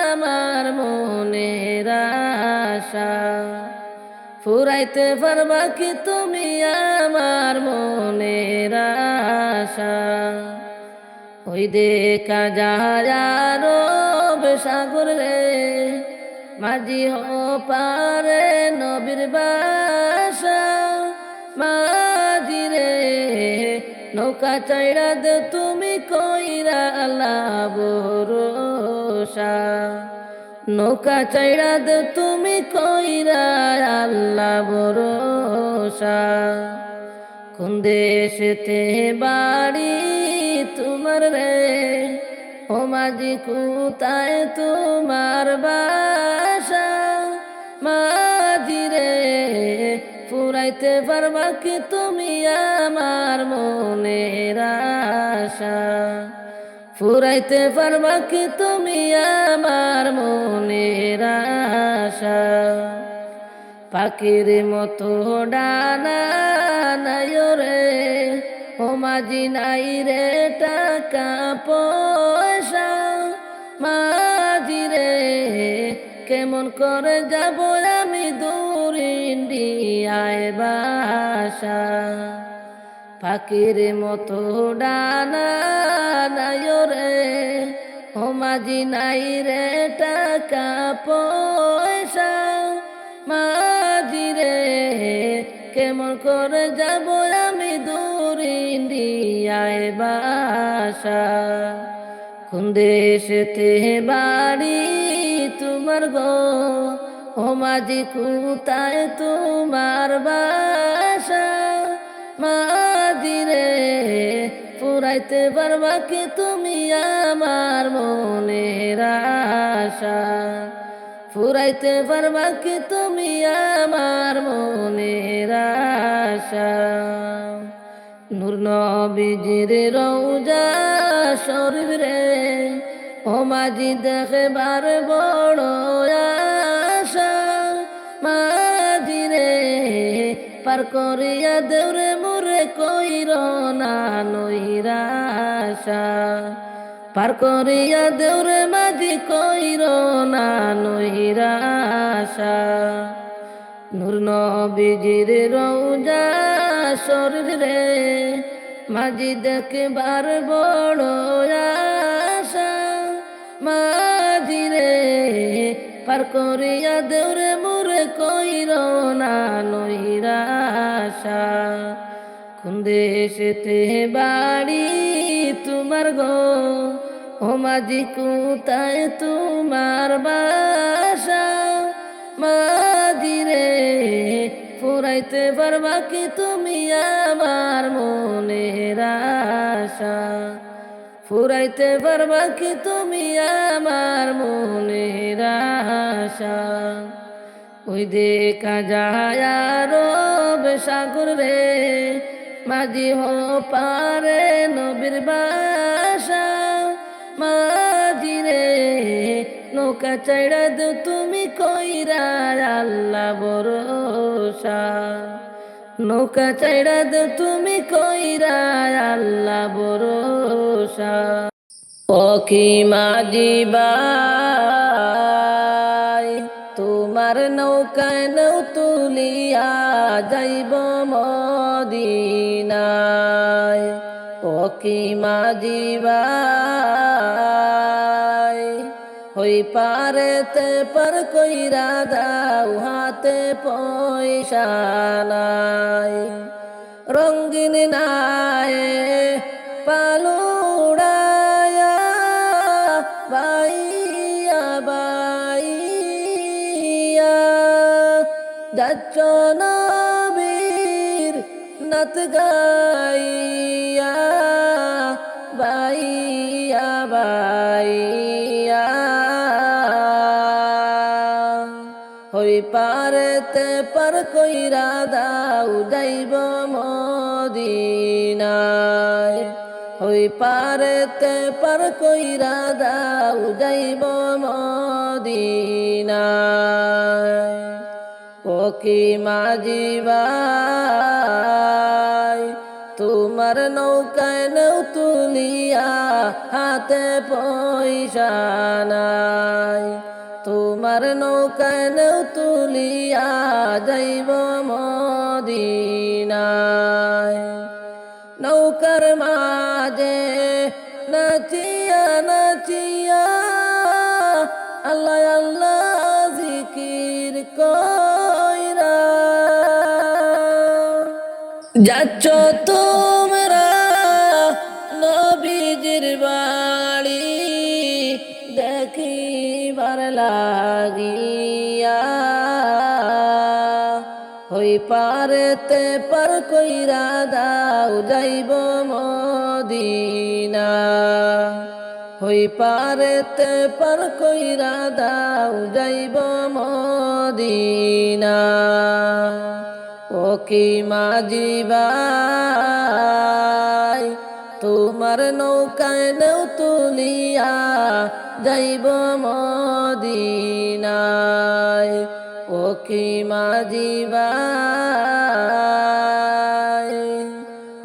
আমার মনের আশা? ফুরাইতে পারবা কি তুমি আমার মনের আশা? ওই দেখা যায় আরব সাগর রে, মাঝি হো পারে নবীর বাসা। মাঝি রে, নৌকা চাইড়া দে তুমি কইরা আল্লাহ ভরসা। নৌকা চাইড়া দে তুমি কইরা আল্লাহ ভরসা। কোন দেশেতে বাড়ি তোমার রে, ও মাঝি কোথায় তোমার বাসা? মাঝি রে, ফুরাইতে পারবা কি তুমি আমার মনের আশা? ফুরাইতে পারবা কি তুমি আমার মনের আশা? পাখির মতো ডানা নাই রে, ও মাঝি নাই রে টাকা পয়সা। মাঝি রে, কেমন করে যাব আমি দূর ইন্ডিয়ায় বাসা? পাখির মতো ডানা নাই রে, ও মাঝি নাই রে টাকা পয়সা। মাঝি রে, কেমন করে যাব আমি দূর ইন্ডিয়ায় বাসা? কোন দেশেতে বাড়ি তোমার গো, ও মাঝি কোথায় তোমার বাসা? মাঝি রে, ফুরাইতে পারবা কি তুমি আমার মনের আশা? ফুরাইতে পারবা কি তুমি আমার মনের আশা? নূর নবীজির রওজা শরীফ রে, ও মাঝি দেখবার বড় আশা। মাঝি রে, পার করিয়া দেউরে মোরে কইর না নৈরাশা। পার করিয়া দেউরে মাঝি কইর না নৈরাশা। নূর নবীজির রওজা শরীফ রে, মাঝি দেখবার বড় আশা। মাঝি রে, পার করিয়া দেউরে মোরে কইর না নৈরাশা। কোন দেশেতে বাড়ি তোমার গো, ও মাঝি কোথায় তোমার বাসা? মাঝি রে, ফুরাইতে পারবা কি তুমি আমার মনের আশা? ফুরাইতে পারবা কি তুমি আমার মনের আশা? ওই দেখা যায় আরব সাগর রে, মাঝি হো পারে নবীর বাসা। মাঝি রে, নৌকা চাইড়া দে তুমি কইরা আল্লাহ ভরসা। নৌকা চাইড়া দে তুমি কইরা আল্লাহ ভরসা। ও কি মাঝি ভাই, তোমার নৌকায় নৌ তুলিয়া যাইব মদিনায়। ও কি মাঝি ভাই, হই পারেতে পার কইরা দাও, হাতে পয়সা নাই। রঙ্গিন নাই পালুড়ায়া, বাইয়া বাইয়া যাচ্ছ নবীর নাত গাইয়া। বাইয়া বাইয়া, হই পারেতে পার কইরা দাও, যাইব মদিনায় ওই পারেতে পার কইরা দাও যাইব মদিনায় ও কি মাঝি ভাই তোমার নৌকায় নৌ তুলিয়া হাতে পয়সা নাই তোমার নৌকায় নৌ তুলিয়া যাইব মদিনায় নৌকার মাঝে নাচিয়া নাচিয়া আল্লাহ আল্লাহ জিকির কইরা যাচ্ছ তোমরা নবীজির বাড়ি দেখিবার লাগিয়া ওই পারেতে পার কইরা দাও যাইব মদিনা ওই পারেতে পার কইরা দাও যাইব মদিনা ও কি মাঝি ভাই তোমার নৌকায় নৌ তুলিয়া যাইব মদিনায় ও কি মাঝি ভাই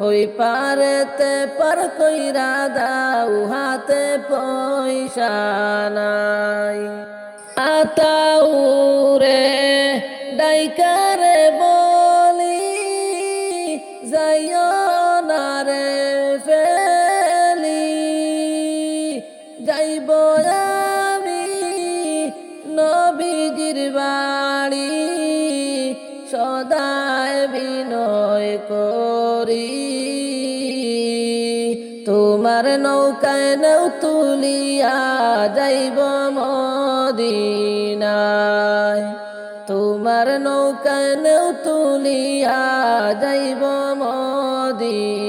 ওই পারেতে পার কইরা দাও হাতে পয়সা নাই আতাউরে ডাইকারে বলি যাইও না রে ফেলি যাইব আমি নবীজির বাড়ি সদায় বিনয় করি তোমার নৌকায় নৌ তুলিয়া যাইব মদিনায় তোমার নৌকায় নৌ তুলিয়া যাইব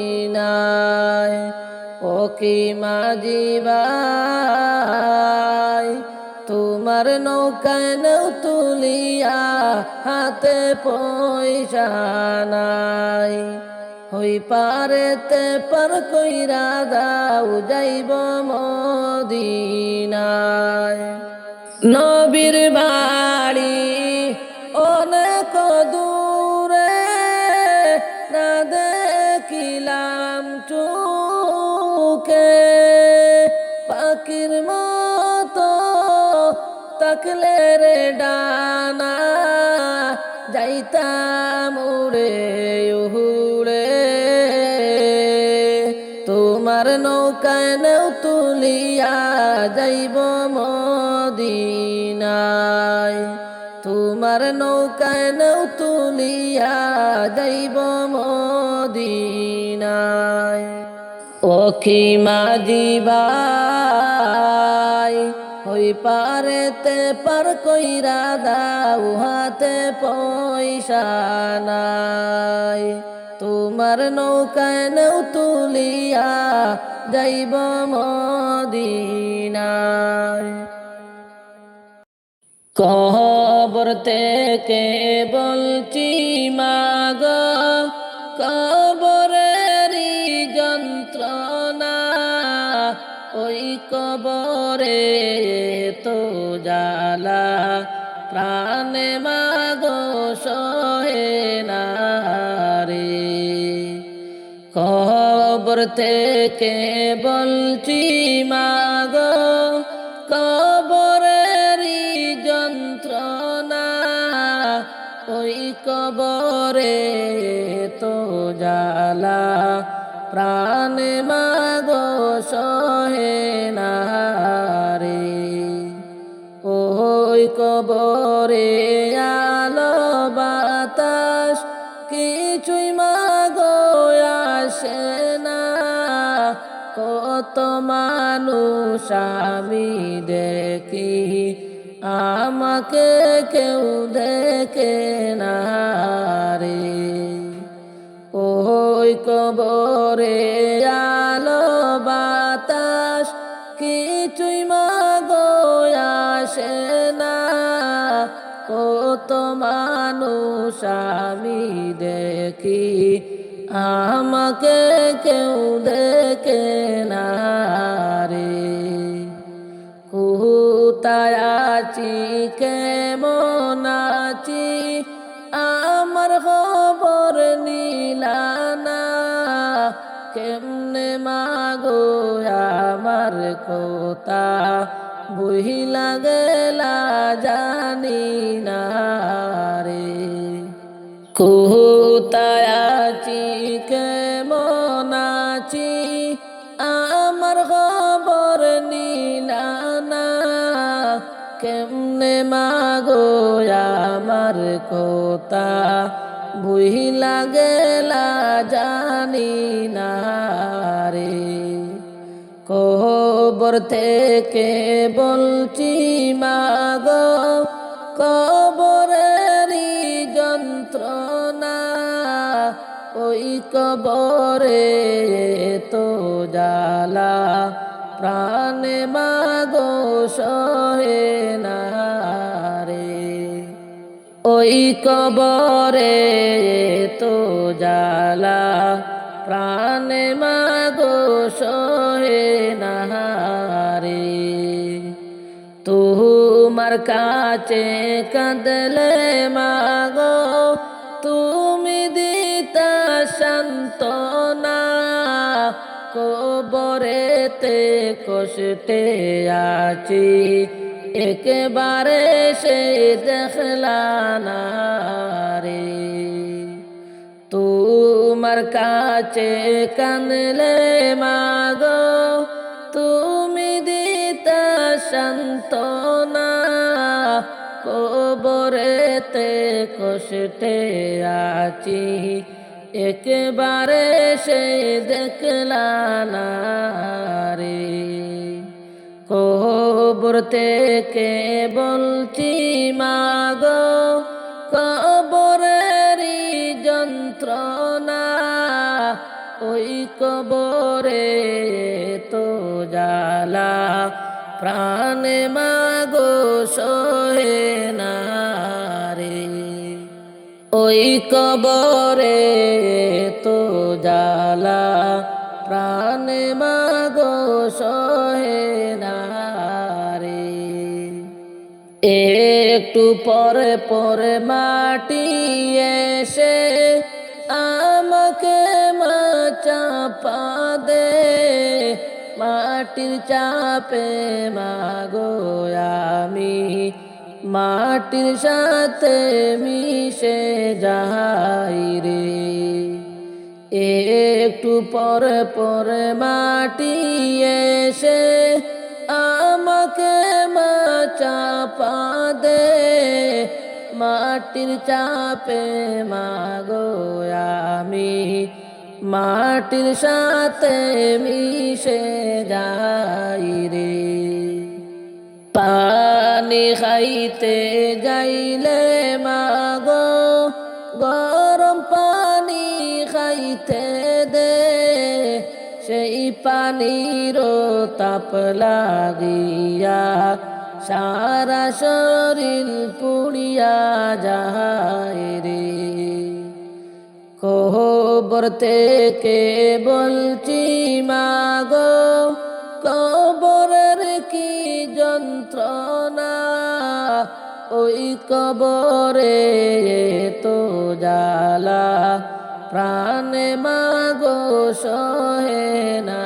মদিনায় ও কি মাঝি ভাই তোমার নৌকায় নৌ তুলিয়া হাতে পয়সা নাই ওই পারেতে পার কইরা দাও যাইব মদিনায় নবীর বাড়ি অনেক দূরে না দেখিলাম চোখে পাখির মতো তাকলে রে ডানা যাইতাম উড়ে উড়ে তোমার নৌকায় নৌ তুলিয়া যাইব মদিনায় তোমার নৌকায় নৌ তুলিয়া যাইব মদিনায় ও কি মাঝি ভাই ওই পারেতে পার কইরা দাও হাতে পয়সা নাই তোমার নৌকায় নৌ তুলিয়া যাইব মদিনায় কবর থেকে বলছি মাগো কবরেরই যন্ত্রণা ওই কবরে তো জ্বালা প্রাণে মাগো সহে না রে কবর থেকে বলছি মাগো কবরেরই যন্ত্রণা ওই কবরে তো জ্বালা প্রাণে মাগো সহে না রে ওই কবরে আলো বাতাস কিছুই মাগো আসে না কত মানুষ আমি দেখি আমাকে কেউ দেখে না রে ওই কবরে আলো বাতাস কিছুই মাগো আসে না কত মানুষ আমি দেখি আমাকে কেউ দেখে না রে। কোথায় আছি কেমন আছি আমার খবর নিলানা, কেমনে মাগো আমার কথা বহিলা গেলা জানি না রে। কোথায় আছি কেমন আছি আমার খবর নিলানা, কেমনে মাগো আমার কথা বহিলা গেলা জানি না রে। কবর থেকে বলছি মাগো কবরেরই যন্ত্রণা, ওই কবরে তো জ্বালা প্রাণে মাগো সহে না রে। ওই কবরে তো জ্বালা প্রাণে মাগো সহে না রে। তোমার কাছে কাঁদলে মাগো তুমি দিতা সান্ত্বনা, কবরেতে কষ্টে আছি একেবারে সে দেখলা না রে। তোমার কাছে কাঁদলে মাগো তুমি দিতা সান্ত্বনা, কবরেতে কষ্টে আছি একেবারে সে দেখলা না রে। কবর থেকে বলছি মাগো কবরেরই যন্ত্রণা, ওই কবরে তো জ্বালা প্রাণে মাগো সহে না রে। ওই কবরে তো জ্বালা প্রাণে মাগো সহে না রে। একটু পরে পরে মাটি এসে আমাকে মা চাপা দে, মাটির চাপে মাগো আমি মাটির সাথে মিশে যাই রে। একটু পরে পরে মাটি এসে আমাকে মা চাপা দে, মাটির চাপে মাগো আমি মাটির সাথে মিশে যাই রে। পানি খাইতে যাইলে মাগো গরম পানি খাইতে দে, সেই পানির তাপ লাগিয়া সারা শরীর পুড়িয়া যায় রে। কবর থেকে বলছি মাগো কবরের কি যন্ত্রণা, ওই কবরে তো জ্বালা প্রাণে মাগো সহে না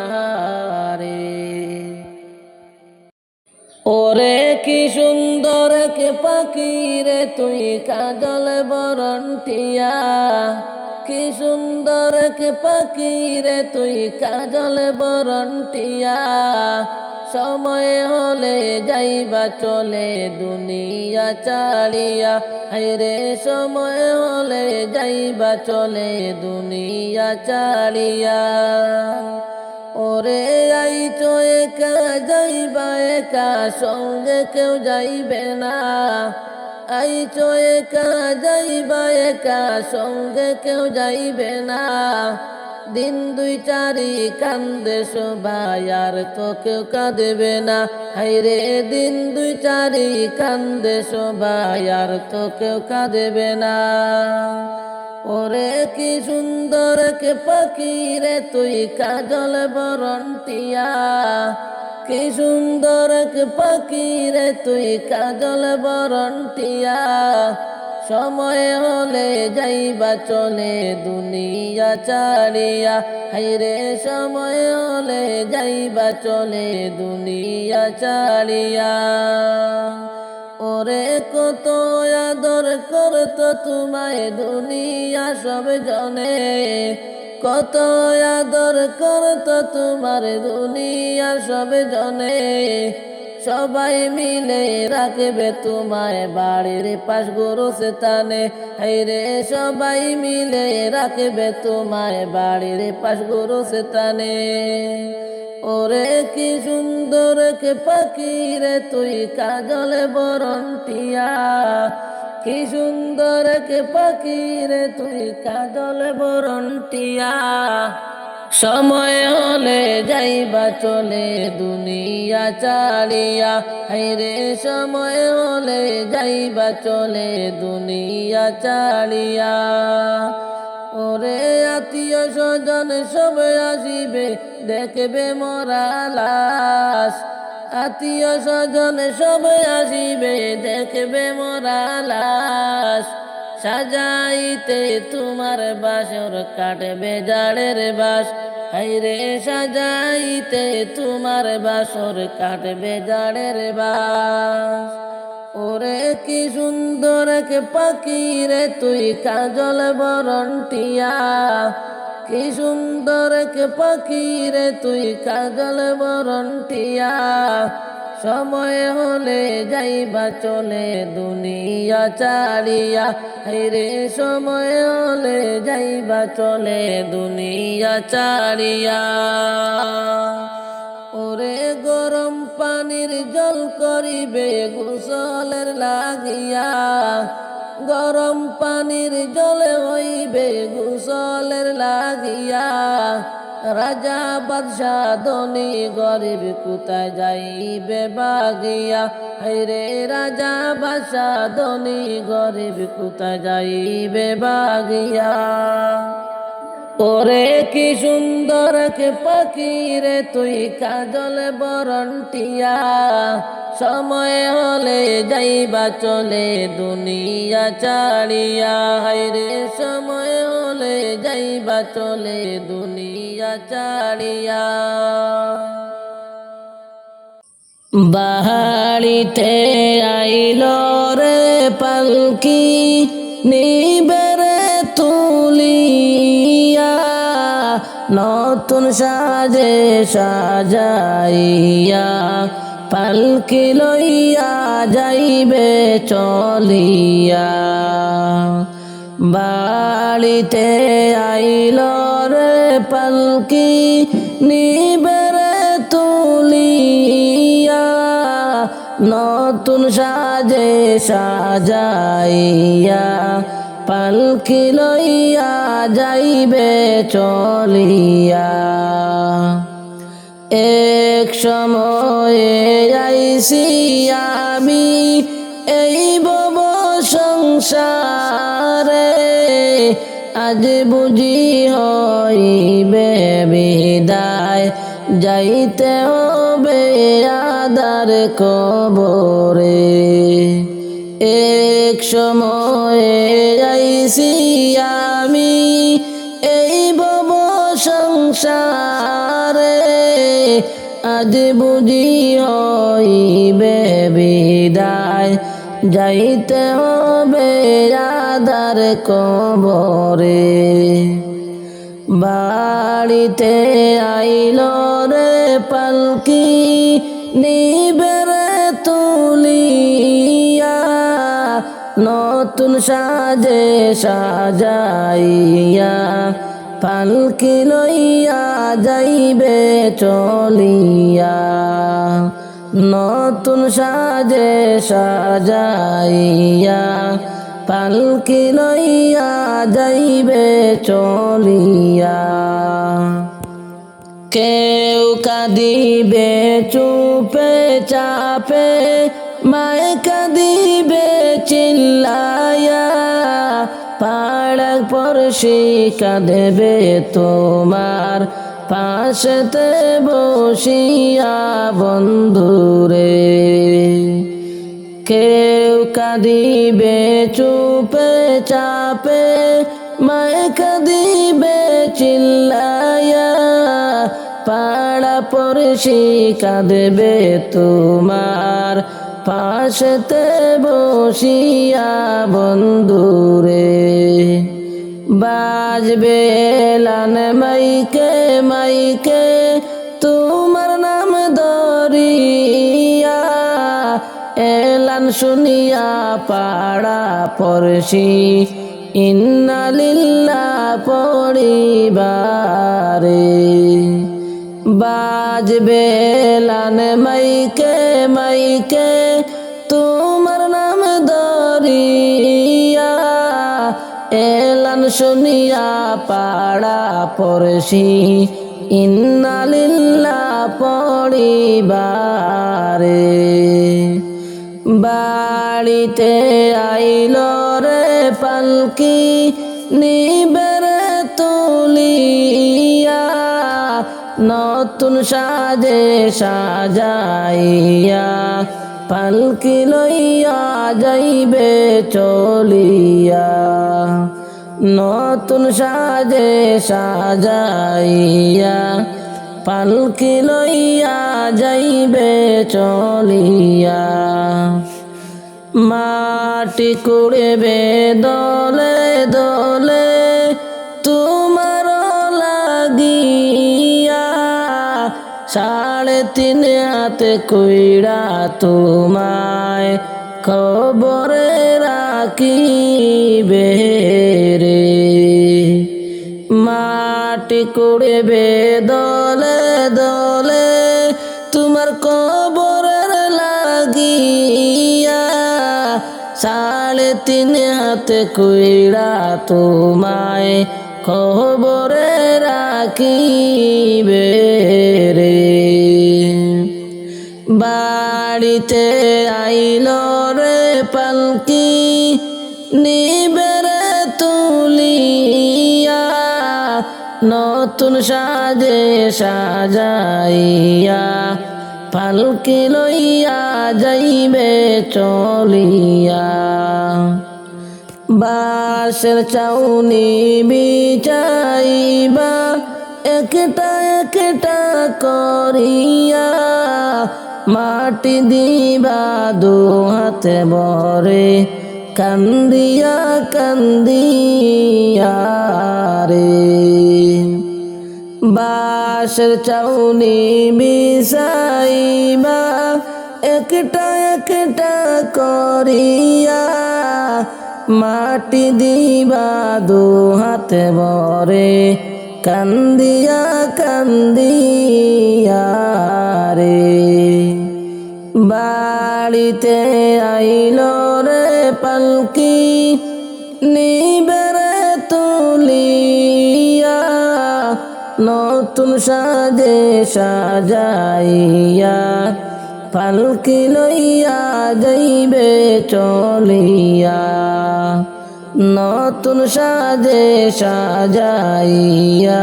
রে। ওরে কি সুন্দর কে পাখি রে তুই কাজল বরন্টিয়া, কি সুন্দর কে পাখি রে তুই কাজল বরন্টিয়া, সময় হলে যাইবা চলে দুনিয়া চালিয়া, হায়রে সময় হলে যাইবা চলে দুনিয়া চালিয়া। ওরে আইছো একা যাইবা একা সঙ্গে কেউ যাইবে না, আইছো একা যাইবা একা সঙ্গে কেউ যাইবে না, দিন দুই চারি কান্দে সবাই আর তো কেউ কাঁদবে না, হায়রে দিন দুই চারি কান্দে সবাই আর তো কেউ কাঁদবে না। ওরে কি সুন্দর কে পাখি রে তুই কাজল বরণ টিয়া, কি সুন্দর কে পাখি রে তুই কাজল বরণ টিয়া। সময় হলে যাইবা চলে দুনিয়া ছাড়িয়া, হাইরে সময় হলে যাইবা চলে দুনিয়া ছাড়িয়া। ওরে কত আদর করত তোমায় দুনিয়া সব জনে, কত আদর করত তোমার দুনিয়া সব জনে। সবাই মিলে রাখবে তোমায় বাড়ির পাশ গোরস্থানে, হাইরে সবাই মিলে রাখবে তোমায় বাড়ির পাশ গোরস্থানে। ওরে কি সুন্দর কে পাখি রে তুই কাজল বরণ টিয়া, কি সুন্দর কে পাখি রে তুই কাজল বরণ টিয়া। সময় হলে যাইবা চলে দুনিয়া ছাড়িয়া, হাইরে সময় হলে যাইবা চলে দুনিয়া ছাড়িয়া। ওরে আত্মীয় স্বজন সব আসিবে দেখবে মরা লাশ, আত্মীয় স্বজন সব আসিবে দেখবে মরা লাশ। সাজাইতে তোমার বাসর কাটবে জাড়ের বাস, হাইরে সাজাইতে তোমার বাসর কাটবে জাড়ের বাস। ওরে কি সুন্দর কে পাখি রে তুই কাজল বরণ টিয়া, কি সুন্দর কে পাখি রে তুই কাজল বরণ টিয়া। সময় হলে যাইবা চলে দুনিয়া ছাড়িয়া, হাইরে সময় হলে যাইবা চলে দুনিয়া ছাড়িয়া। ওরে গরম পানির জল করিবে গোসলের লাগিয়া, গরম পানির জলে হইবে গোসলের লাগিয়া। রাজা বাদশাহ ধনী গরিব কোথায় যাইবে বাগিয়া, হাইরে রাজা বাদশাহ ধনী গরিব কোথায় যাইবে বাগিয়া। ওরে কি সুন্দর কে পাখি রে তুই কাজল বরণ টিয়া, সময় হলে যাইবা চলে দুনিয়া ছাড়িয়া, হাইরে সময় হলে যাইবা চলে দুনিয়া ছাড়িয়া। বাহারিতে আইল রে পালকি নিবেরে তুলিয়া, নতুন সাজে সাজাইয়া পালকি লইয়া যাইবে চলিয়া। বাড়িতে আইল রে পালকি নিবেরে তুলিয়া, নতুন সাজে সাজাইয়া পালকি লইয়া যাইবে চলিয়া। এক সময়ে আইছি আমি এই ভব সংসারে, আজ বুঝি হইবে বিদায় যাইতে হবে আদার কবরে। এক সময়ে আইছি আমি এই ভব সংসারে, আজ বুঝি হইবে বিদায় যাইতে হবে আদার কবরে। বাড়িতে আইল রে পালকি নিবেরে তুলিয়া, নতুন সাজে সাজাইয়া পালকি লইয়া যাইবে চলিয়া, নতুন সাজে সাজাইয়া পালকি লইয়া যাইবে চলিয়া। কেউ কাঁদিবে চুপে চাপে, মায় কাঁদিবে চিল্লায়া, পাড়া পরশি কাঁদেবে তোমার পাশেতে বসিয়া বন্ধুরে। কেউ কাঁদিবে চুপে চাপে, মায়ে কাঁদিবে চিল্লায়া, পাড়া পড়শি কাঁদবে তোমার পাশেতে বসিয়া বন্ধুরে। বাজবে এলান মাইকে মাইকে তোমার নাম ধরিয়া, এলান শুনিয়া পাড়া পড়শি ইন্না লিল্লাহ পড়িবারে। বাজবে এলান মাইকে মাইকে তোমার নাম ধরিয়া, এলান শুনিয়া পাড়া পড়শি ইন্না লিল্লাহ পড়িবারে। বাড়িতে আইল রে পালকি নিবেরে তুলিয়া, নতুন সাজে সাজাইয়া পালকি লইয়া যাইবে চলিয়া। নতুন সাজে সাজাইয়া পালকি লইয়া যাইবে চলিয়া। মাটি কুড়বে দলে দলে তোমার লাগিয়া, 3.5 হাতে কইরা তোমায় খবরে রাখিবে রে। মাটি কুড়বে দলে দলে তোমার কবরের লাগিয়া, 3.5 হাতে কইরা তোমায় খবরে রাখিবে রে। বাড়িতে আইল রে পালকি নিবেরে তুলিয়া, নতুন সাজে সাজাইয়া পালকি লইয়া যাইবে চলিয়া। বাঁশের চাউনি বিছাইবা একটা একটা করিয়া, মাটি দিবা 2 হাতে ভরে কান্দিয়া কান্দিয়া রে। বাঁশের চাউনি বিছাইবা একটা একটা করিয়া, মাটি দিবা 2 হাতে ভরে কান্দিয়া কান্দিয়া রে। বাড়িতে আইল রে পালকি নিবেরে তুলিয়া, নতুন সাজে সাজাইয়া পালকি লইয়া যাইবে চলিয়া। নতুন সাজে সাজাইয়া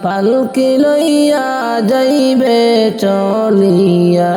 পালকি লইয়া যাইবে চলিয়া।